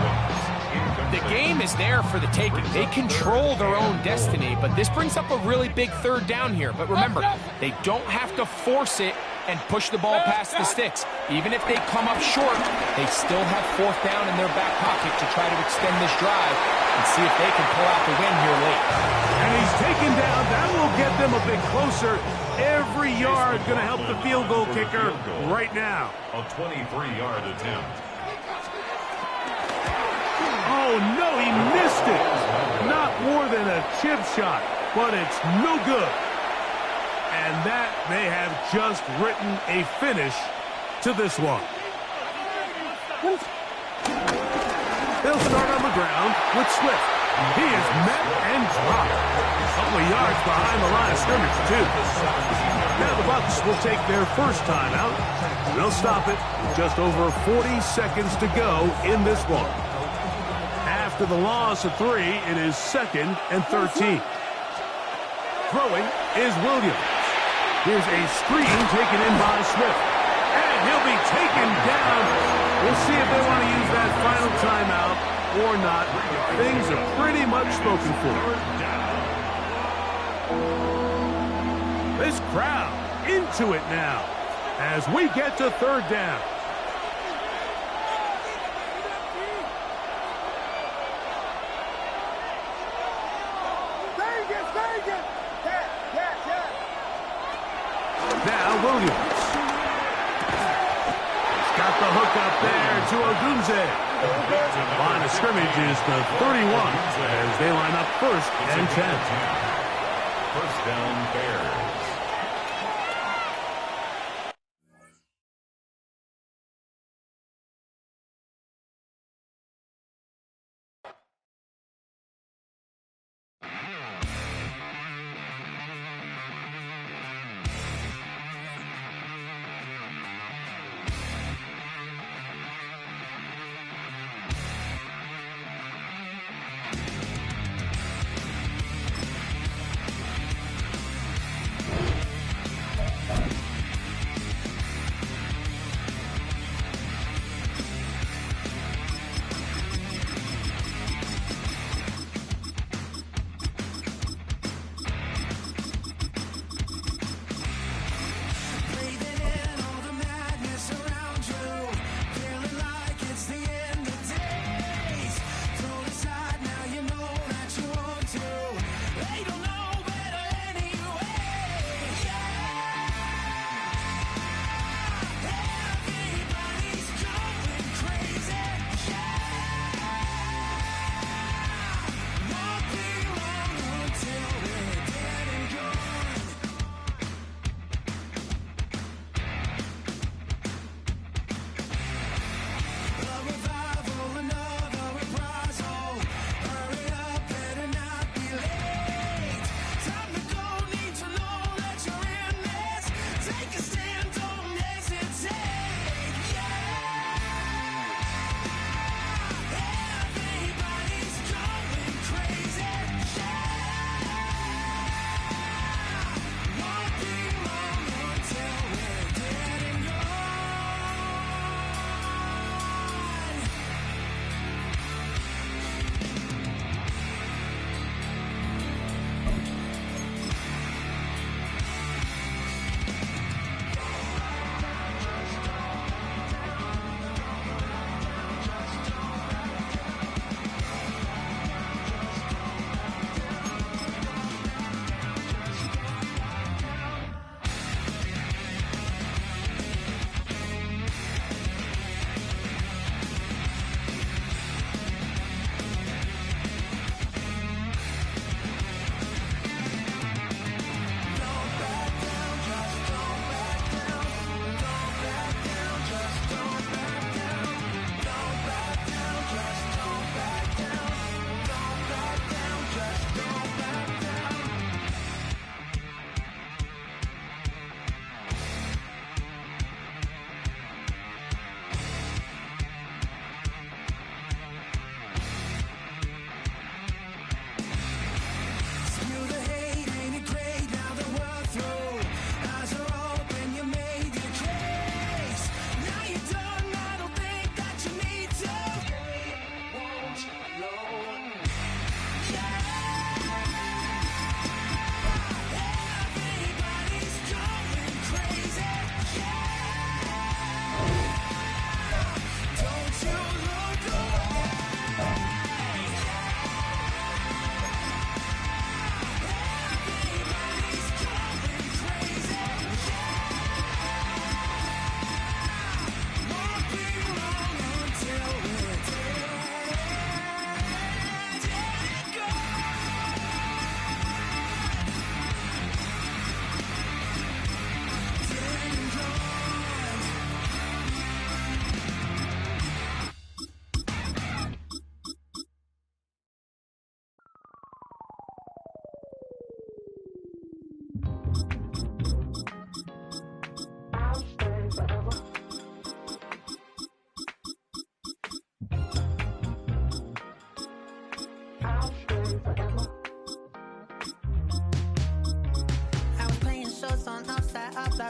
The game is there for the taking. They control their own destiny, but this brings up a really big 3rd down here. But remember, they don't have to force it and push the ball past the sticks. Even if they come up short, they still have 4th down in their back pocket to try to extend this drive and see if they can pull out the win here late. And he's taken down. That will get them a bit closer. Every yard going to help the field goal kicker right now. A 23-yard attempt. Oh, no, he missed it. Not more than a chip shot, but it's no good. And that may have just written a finish to this one. They'll start on the ground with Swift. He is met and dropped. A couple of yards behind the line of scrimmage, too. Now the Bucs will take their first timeout. They'll stop it with just over 40 seconds to go in this one. After the loss of 3, it is 2nd and 13. Throwing is Williams. Here's a screen taken in by Smith. And he'll be taken down. We'll see if they want to use that final timeout or not. Things are pretty much spoken for. This crowd into it now as we get to 3rd down. Now Williams. He's got the hook up there to Odunze. Line of scrimmage is the 31 as they line up 1st and 10. 1st down, Bears.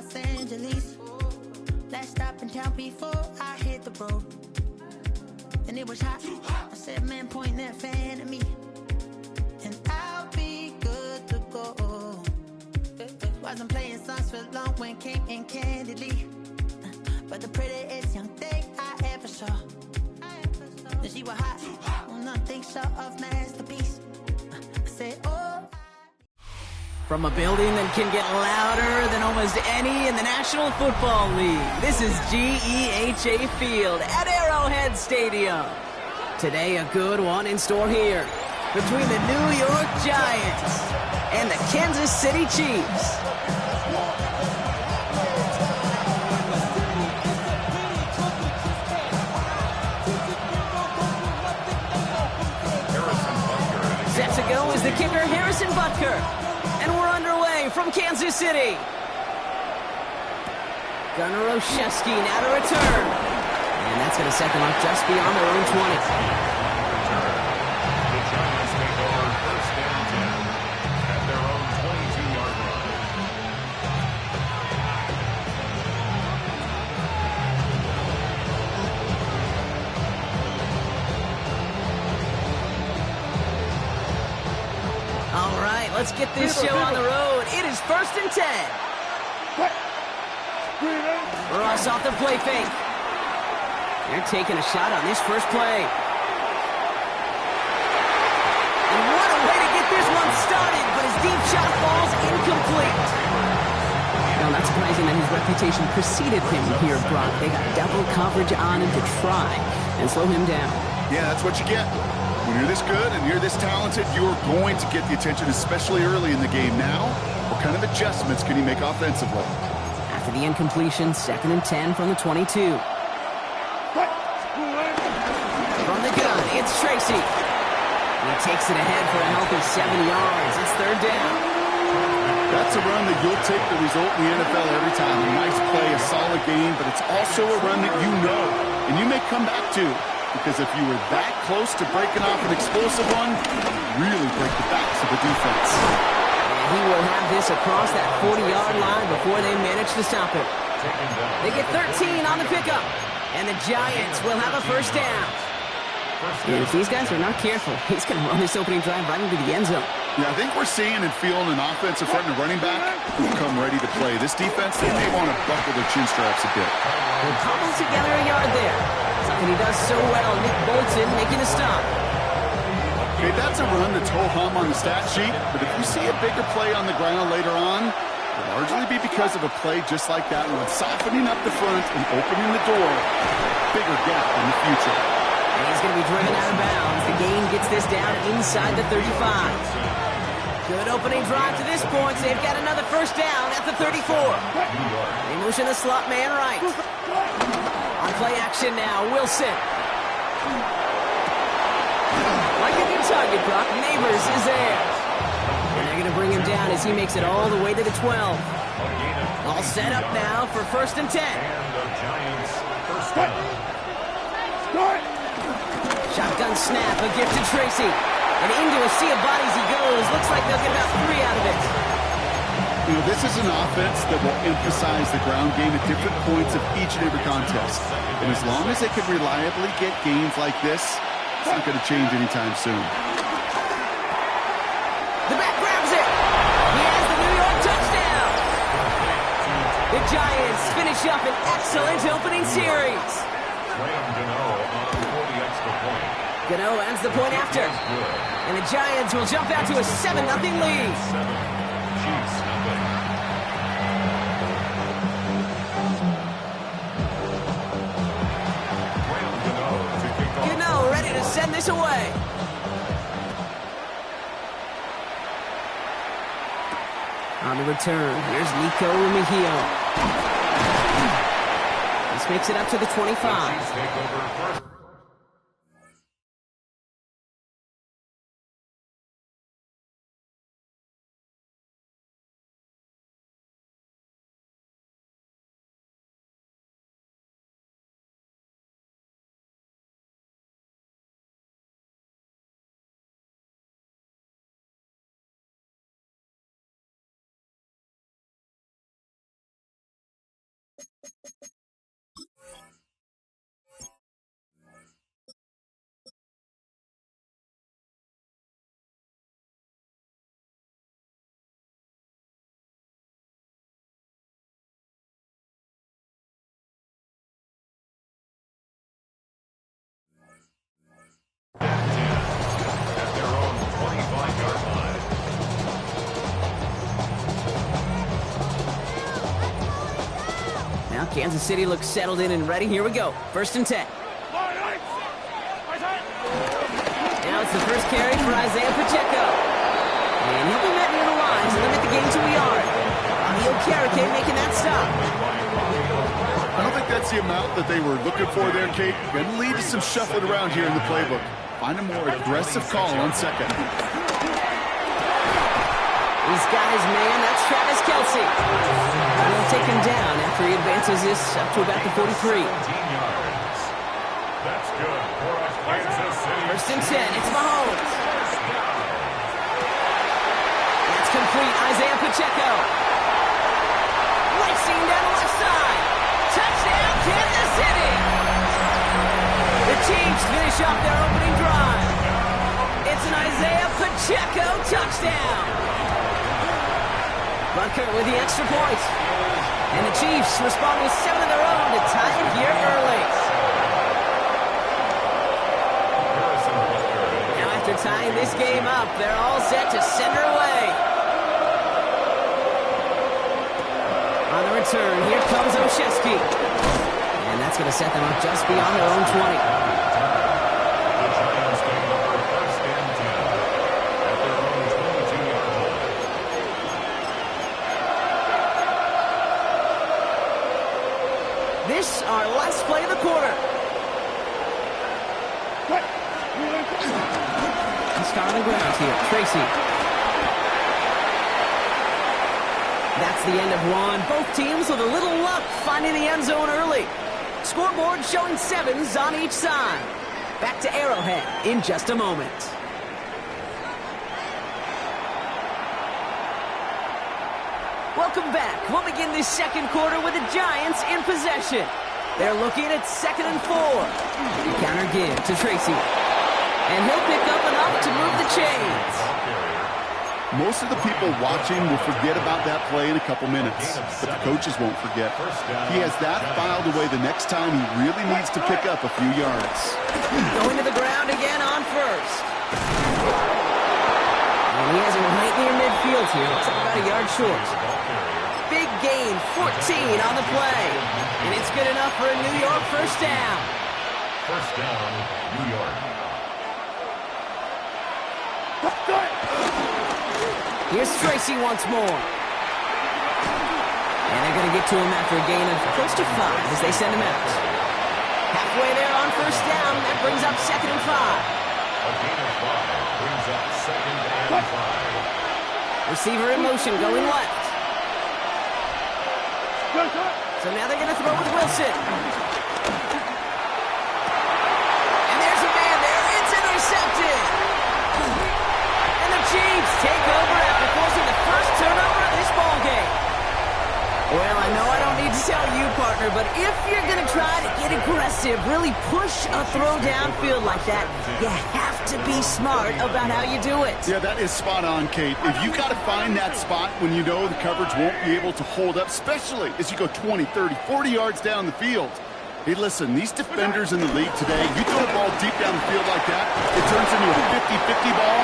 Los Angeles. Last stop in town before I hit the road. And it was hot. I said, man, point that fan at me. And I'll be good to go. Wasn't playing songs for long when came in candidly. But the prettiest young thing I ever saw. And she was hot. Nothing short of masterpiece. I said, oh. From a building that can get louder than almost any in the National Football League, this is GEHA Field at Arrowhead Stadium. Today, a good one in store here between the New York Giants and the Kansas City Chiefs. Set to go is the kicker, Harrison Butker. And we're underway from Kansas City. Gunnar Olszewski now to return. And that's going to set them up just beyond their own 20. The Giants take over first down 10 at their own 22-yard line. All right, let's get this show on the road. It is first and 10. Ross off the play fake. They're taking a shot on this first play. And what a way to get this one started, but his deep shot falls incomplete. Well, not surprising that his reputation preceded him here, Brock. They got double coverage on him to try and slow him down. Yeah, that's what you get. When you're this good and you're this talented, you're going to get the attention, especially early in the game. Now, what kind of adjustments can he make offensively? After the incompletion, second and 10 from the 22. From the gun, it's Tracy. He takes it ahead for a healthy 7 yards. It's third down. That's a run that you'll take the result in the NFL every time. A nice play, a solid game, but it's also a run that you know and you may come back to. Because if you were that close to breaking off an explosive one, you really break the backs of the defense. And he will have this across that 40-yard line before they manage to stop it. They get 13 on the pickup, and the Giants will have a first down. And if these guys are not careful, he's going to run this opening drive right into the end zone. Yeah, I think we're seeing and feeling an offensive front and running back who've come ready to play. This defense, they may want to buckle their chin straps a bit. They'll cobble together a yard there. Something he does so well, Nick Bolton making a stop. Okay, that's a run that's ho-hum on the stat sheet, but if you see a bigger play on the ground later on, it'll largely be because of a play just like that one, softening up the front and opening the door. Bigger gap in the future. And he's going to be driven out of bounds. The gain gets this down inside the 35. Good opening drive to this point. So they've got another first down at the 34. They motion the slot man right. On play action now, Wilson. Like a good target, Brock. Neighbors is there. And they're going to bring him down as he makes it all the way to the 12. All set up now for first and 10. And the Giants first down. Shotgun snap, a gift to Tracy. And into a sea of bodies he goes. Looks like they'll get about 3 out of it. You know, this is an offense that will emphasize the ground game at different points of each and every contest. And as long as they can reliably get gains like this, it's not going to change anytime soon. The back grabs it. He has the New York touchdown. The Giants finish up an excellent opening series. Gano ends the point after. And the Giants will jump out to a 7-0 lead. Gano ready to send this away. On the return, here's Nico Mejio. This makes it up to the 25. At their own 25-yard line. Now Kansas City looks settled in and ready. Here we go. 1st and 10. Now it's the first carry for Isaiah Pacheco. And he'll be met near the line to limit the game to a yard. Emil Karake making that stop. I don't think that's the amount that they were looking for there, Kate. Going to lead to some shuffling around here in the playbook. Find a more aggressive call on second. He's got his man. That's Travis Kelce. He'll take him down after he advances this up to about the 43. 17 yards. That's good for a Kansas City. 1st and 10. It's Mahomes. That's complete. Isaiah Pacheco. Right seam down the left side. Touchdown, Kansas City. The Chiefs finish off their opening drive. It's an Isaiah Pacheco touchdown. Butker with the extra point. And the Chiefs respond with 7 of their own to tie it here early. Now after tying this game up, they're all set to send her away. On the return, here comes Olszewski. And that's going to set them up just beyond their own 20. This our last play of the quarter. Let's start on the ground here. Tracy. That's the end of one. Both teams with a little luck finding the end zone early. Scoreboard showing 7s on each side. Back to Arrowhead in just a moment. Welcome back. We'll begin this second quarter with the Giants in possession. They're looking at 2nd and 4. Counter give to Tracy. And he'll pick up enough to move the chains. Most of the people watching will forget about that play in a couple minutes, but the coaches won't forget. He has that filed away the next time he really needs to pick up a few yards. Going to the ground again on 1st. And he has him right near midfield here. Looks like about a yard short. Big gain, 14 on the play. And it's good enough for a New York 1st down. 1st down, New York. Here's Tracy once more. And they're going to get to him after a gain of close to 5 as they send him out. Halfway there on 1st down. That brings up 2nd and 5. A gain of 5 brings up 2nd and 5. Receiver in motion going left. So now they're going to throw with Wilson. And there's a man there. It's intercepted. And the Chiefs take over after forcing the first turnover of this ballgame. Well, I know I don't need to tell you, partner, but if you're going to try to get aggressive, really push a throw downfield like that, you have to be smart about how you do it. Yeah, that is spot on, Kate. If you got to find that spot when you know the coverage won't be able to hold up, especially as you go 20, 30, 40 yards down the field. Hey, listen, these defenders in the league today, you throw a ball deep down the field like that, it turns into a 50-50 ball.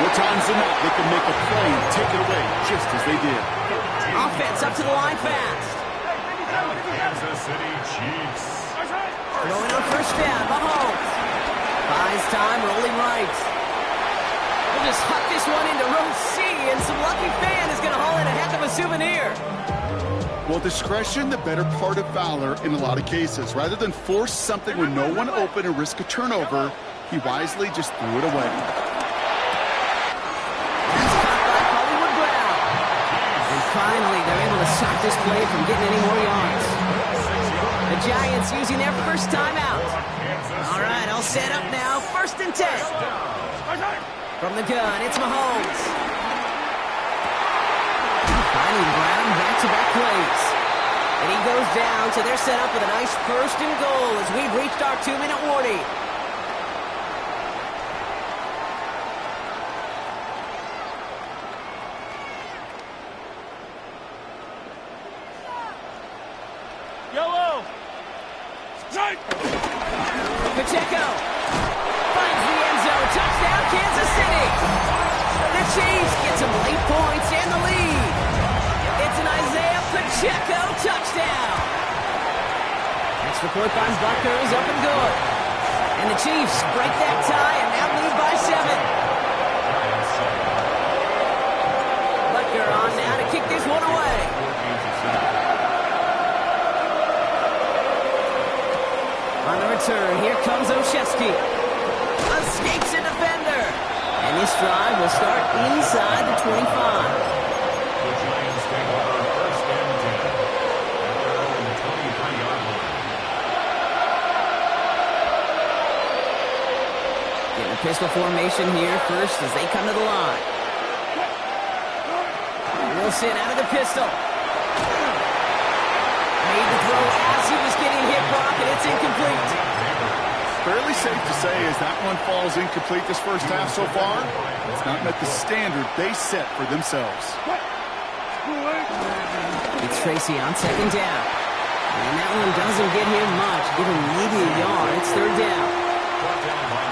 More times than not, they can make a play and take it away just as they did. Offense up to the line fast. Kansas City Chiefs. Throwing on 1st down, Mahomes. Buys time, rolling right. We'll just huck this one into row C, and some lucky fan is going to haul in a heck of a souvenir. Well, discretion, the better part of valor in a lot of cases. Rather than force something with no one open and risk a turnover, he wisely just threw it away. Finally, they're able to stop this play from getting any more yards. The Giants using their first timeout. All right, all set up now. 1st and 10. From the gun, it's Mahomes. Finding ground, back-to-back plays. And he goes down, so they're set up with a nice first and goal as we've reached our 2-minute warning. Yellow! Strike! Pacheco finds the end zone. Touchdown, Kansas City. The Chiefs get some late points and the lead. It's an Isaiah Pacheco touchdown. Extra point by Butker is up and good. And the Chiefs break that tie and now lead by 7. Butker on now to kick this one away. On the return, here comes Oshesky. Escapes a defender. And this drive will start inside the 25. The Giants take over first and 10 at their own 25-yard line. Getting a pistol formation here first as they come to the line. Wilson out of the pistol. Made the throw as he was getting hit, Brock, and it's incomplete. Fairly safe to say as that one falls incomplete this first half so far, it's not met the standard they set for themselves. It's Tracy on second down. And that one doesn't get him much. Give him maybe a yard. It's third down.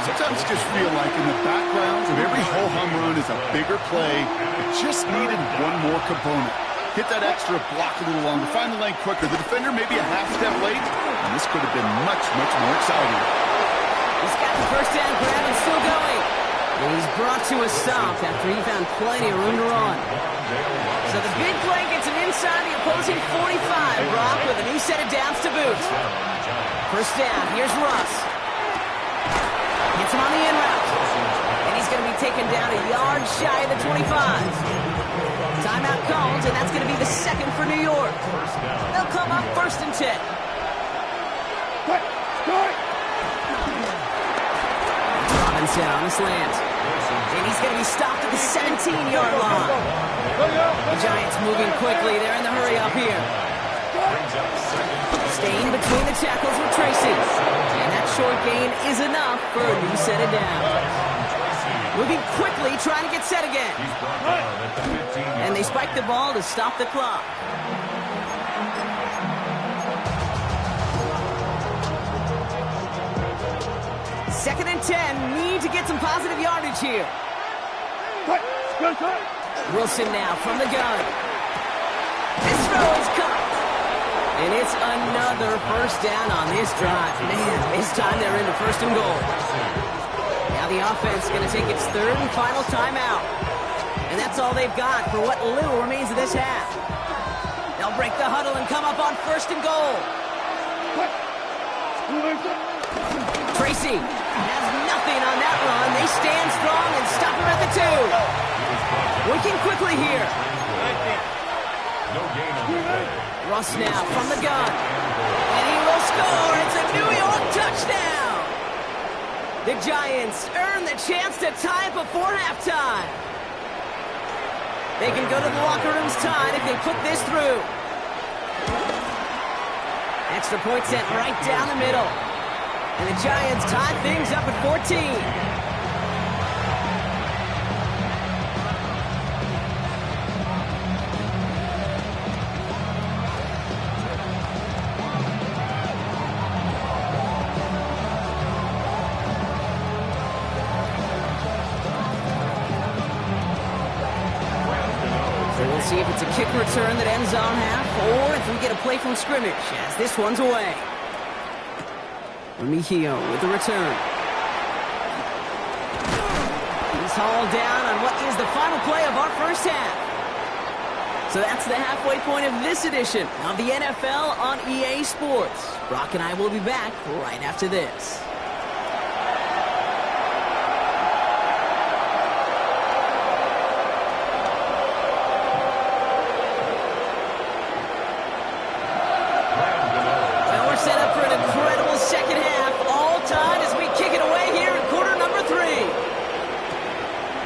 Sometimes you just feel like in the background of every ho-hum run is a bigger play. It just needed one more component. Hit that extra block a little longer. Find the lane quicker. The defender maybe a half step late, and this could have been much, much more exciting. He's got the first down grab and still going. And he's brought to a stop after he found plenty of room to run. So the big play gets him inside the opposing 45, Brock, with a new set of downs to boot. First down, here's Russ. Hits him on the in route. And he's going to be taken down a yard shy of the 25. Timeout called, and that's going to be the second for New York. They'll come up first and 10. Robinson on the slant. And he's going to be stopped at the 17-yard line. The Giants moving quickly. They're in the hurry up here. Staying between the tackles with Tracy. And that short gain is enough for a new set of downs. Moving quickly, trying to get set again. And they spike the ball to stop the clock. Second and 10, need to get some positive yardage here. Wilson now from the gun. This throw is caught. And it's another first down on this drive. Man, this time they're into first and goal. Now the offense is going to take its third and final timeout. And that's all they've got for what little remains of this half. They'll break the huddle and come up on first and goal. Tracy has nothing on that run. They stand strong and stop him at the 2. Working quickly here. Russ now from the gun. And he will score. It's a New York touchdown. The Giants earn the chance to tie it before halftime. They can go to the locker rooms tied if they put this through. Extra point sent right down the middle. And the Giants tie things up at 14. See if it's a kick return that ends on half, or if we get a play from scrimmage, as this one's away. Remigio with the return. He's hauled down on what is the final play of our first half. So that's the halfway point of this edition of the NFL on EA Sports. Brock and I will be back right after this.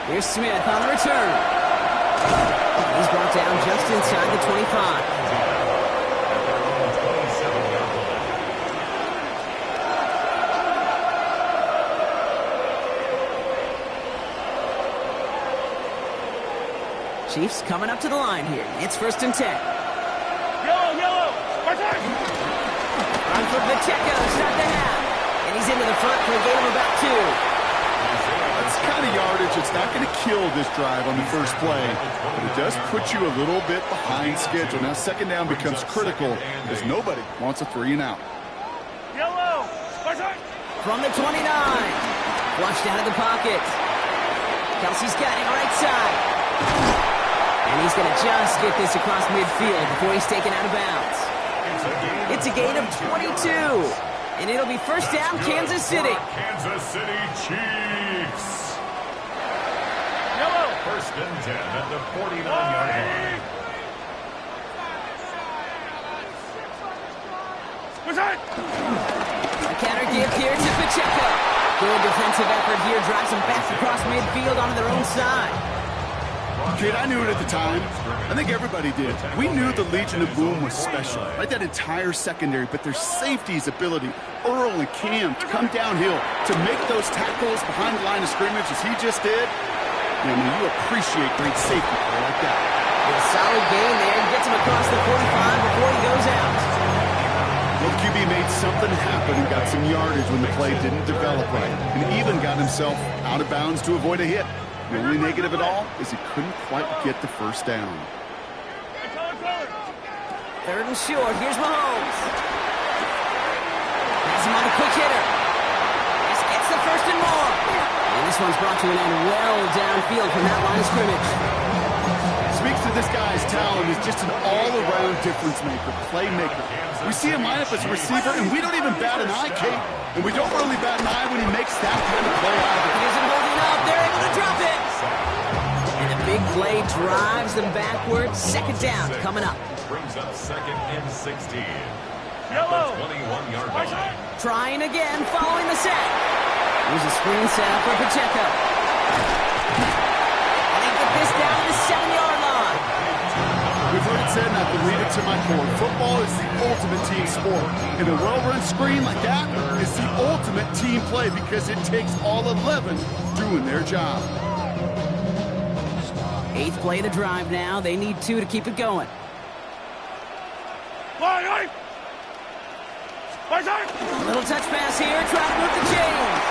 Here's Smith on the return. He's brought down just inside the 25. Chiefs coming up to the line here. It's 1st and 10. Yellow! Run for Pacheco, start the half. And he's into the front for a gain of about 2. That's kind of yardage. It's not going to kill this drive on the first play, but it does put you a little bit behind schedule. Now, 2nd down becomes critical because nobody wants a 3 and out. Yellow! From the 29. Flushed out of the pocket. Kelsey's got it right side. And he's going to just get this across midfield before he's taken out of bounds. It's a gain of 22. And it'll be 1st down, Kansas City. Kansas City Chiefs. Yellow! 1st and 10 at the 49-yard line. A counter give here to Pacheco. Good defensive effort here. Drives them back across midfield onto their own side. Kid, I knew it at the time. I think everybody did. We knew the Legion of Boom was special, right? That entire secondary, but their safety's ability, Earl and Cam, to come downhill, to make those tackles behind the line of scrimmage as he just did. I mean, you appreciate great safety play like that. A solid gain there. He gets him across the 45 before he goes out. Well, QB made something happen and got some yardage when the play didn't develop right, and even got himself out of bounds to avoid a hit. The only negative at all is he couldn't quite get the 1st down. 3rd and short. Here's Mahomes. Has him on a quick hitter. This gets the 1st and more. And this one's brought to an end well downfield from that line of scrimmage. Speaks to this guy's talent as just an all-around difference maker, playmaker. We see him line up as a receiver, and we don't even bat an eye, Kate. And we don't really bat an eye when he makes that kind of play out of it. He isn't holding up. They're able to drop it. And a big play drives them backwards. 2nd down coming up. Brings up 2nd and 16. Yellow! 21-yard line. Trying again following the sack. Here's a screen setup for Pacheco. And they get this down to the 7-yard line. We've heard it said, and I believe it to my core, football is the ultimate team sport. And a well-run screen like that is the ultimate team play because it takes all 11 doing their job. 8th play of the drive now. They need 2 to keep it going. Little touch pass here. Try to move the chains.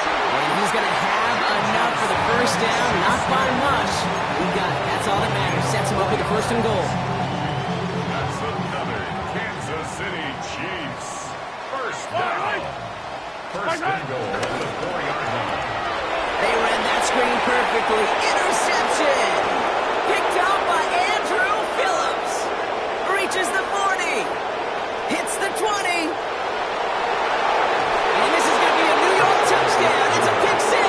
And he's going to have enough for the 1st down. Not by much. He got it. That's all that matters. Sets him up with the 1st and goal. That's another Kansas City Chiefs 1st down. 1st and goal at the 4-yard line. They read that screen perfectly. Interception. Picked up by Andrew Phillips. Reaches the 40. Hits the 20. And this is going to be a New York touchdown. It's a pick 6.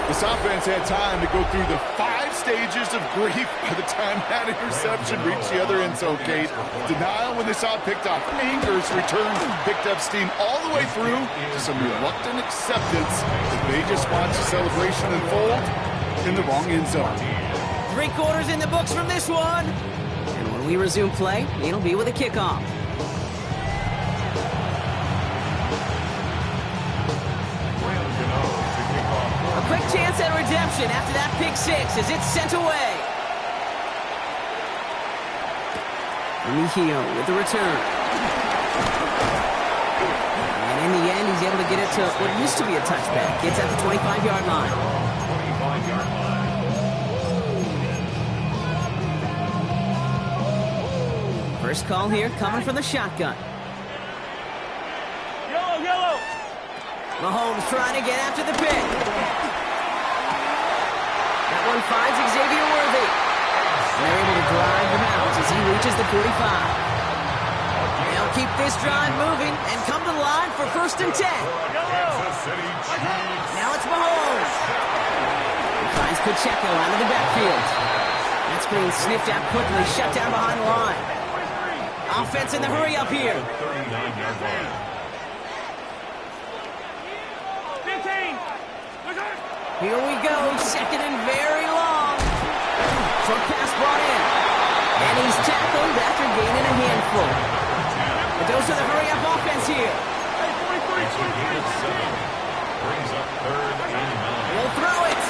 This offense had time to go through the 5 stages of grief by the time that interception reached the other end zone, Kate. Denial when they saw it picked off. Anger's return picked up steam all the way through to some reluctant acceptance that they just watched the celebration unfold in the wrong end zone. 3 quarters in the books from this one. And when we resume play, it'll be with a kickoff. A quick chance at redemption after that pick 6 as it's sent away. Mejio with the return. And in the end, he's able to get it to what used to be a touchback. Gets at the 25-yard line. 25-yard line. First call here coming from the shotgun. Yellow! Mahomes trying to get after the pick. That one finds Xavier Worthy. And they're able to drive him out as he reaches the 45. They'll keep this drive moving and come to the line for 1st and 10. Now it's Mahomes. He finds Pacheco out of the backfield. That's being sniffed out quickly, shut down behind the line. Offense in the hurry up here. 39-yard line. Here we go, 2nd and very long. Short pass brought in. And he's tackled after gaining a handful. But those are the hurry-up offense here. Brings up 3rd and 9. He'll throw it.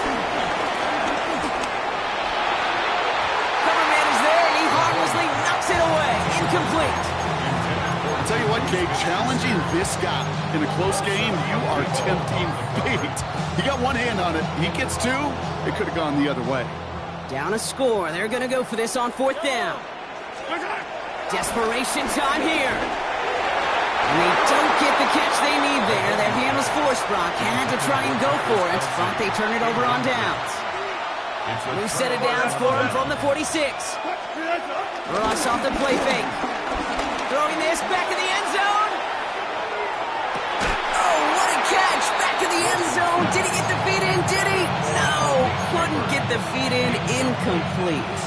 incomplete. I'll tell you what, Kate, challenging this guy in a close game, you are tempting fate. He got one hand on it. He gets two. It could have gone the other way. Down a score. They're going to go for this on 4th down. Desperation time here. And they don't get the catch they need there. Their hand was forced. Brock had to try and go for it, but they turn it over on downs. New set of downs for him from the 46. Ross off the play fake. Throwing this back in the end zone. Oh, what a catch. Back in the end zone. Did he get the feet in? Did he? No. Couldn't get the feet in. Incomplete.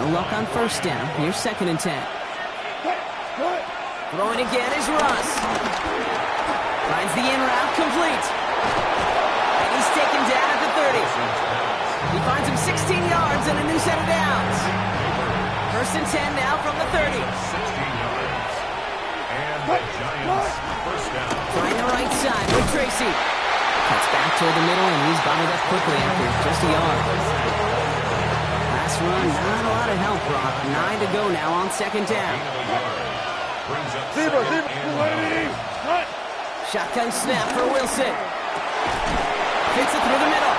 No luck on 1st down. Here's 2nd and 10. Throwing again is Russ. Finds the in route complete. And he's taken down at the 30. He finds him 16 yards and a new set of downs. 1st and 10 now from the 30. 16 yards. And the Giants, 1st down. Trying the right side with Tracy. Cuts back toward the middle, and he's bottled up quickly after just a yard. Last run, not a lot of help, Brock. 9 to go now on 2nd down. Shotgun snap for Wilson. Hits it through the middle.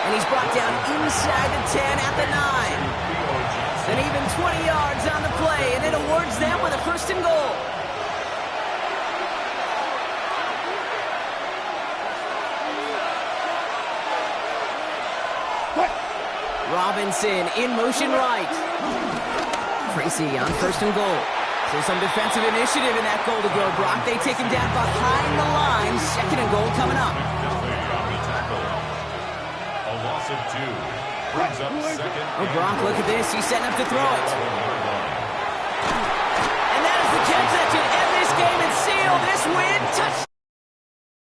And he's brought down inside the 10 at the 9. And even 20 yards on the play, and it awards them with a 1st and goal. Robinson in motion right. Tracy on 1st and goal. So some defensive initiative in that goal to go. Brock, they take him down behind the line. 2nd and goal coming up. A loss of 2. Brings up 2nd. Oh, Brock, look at this. He's setting up to throw it. And that is the catch that should end this game and seal this win. Touchdown.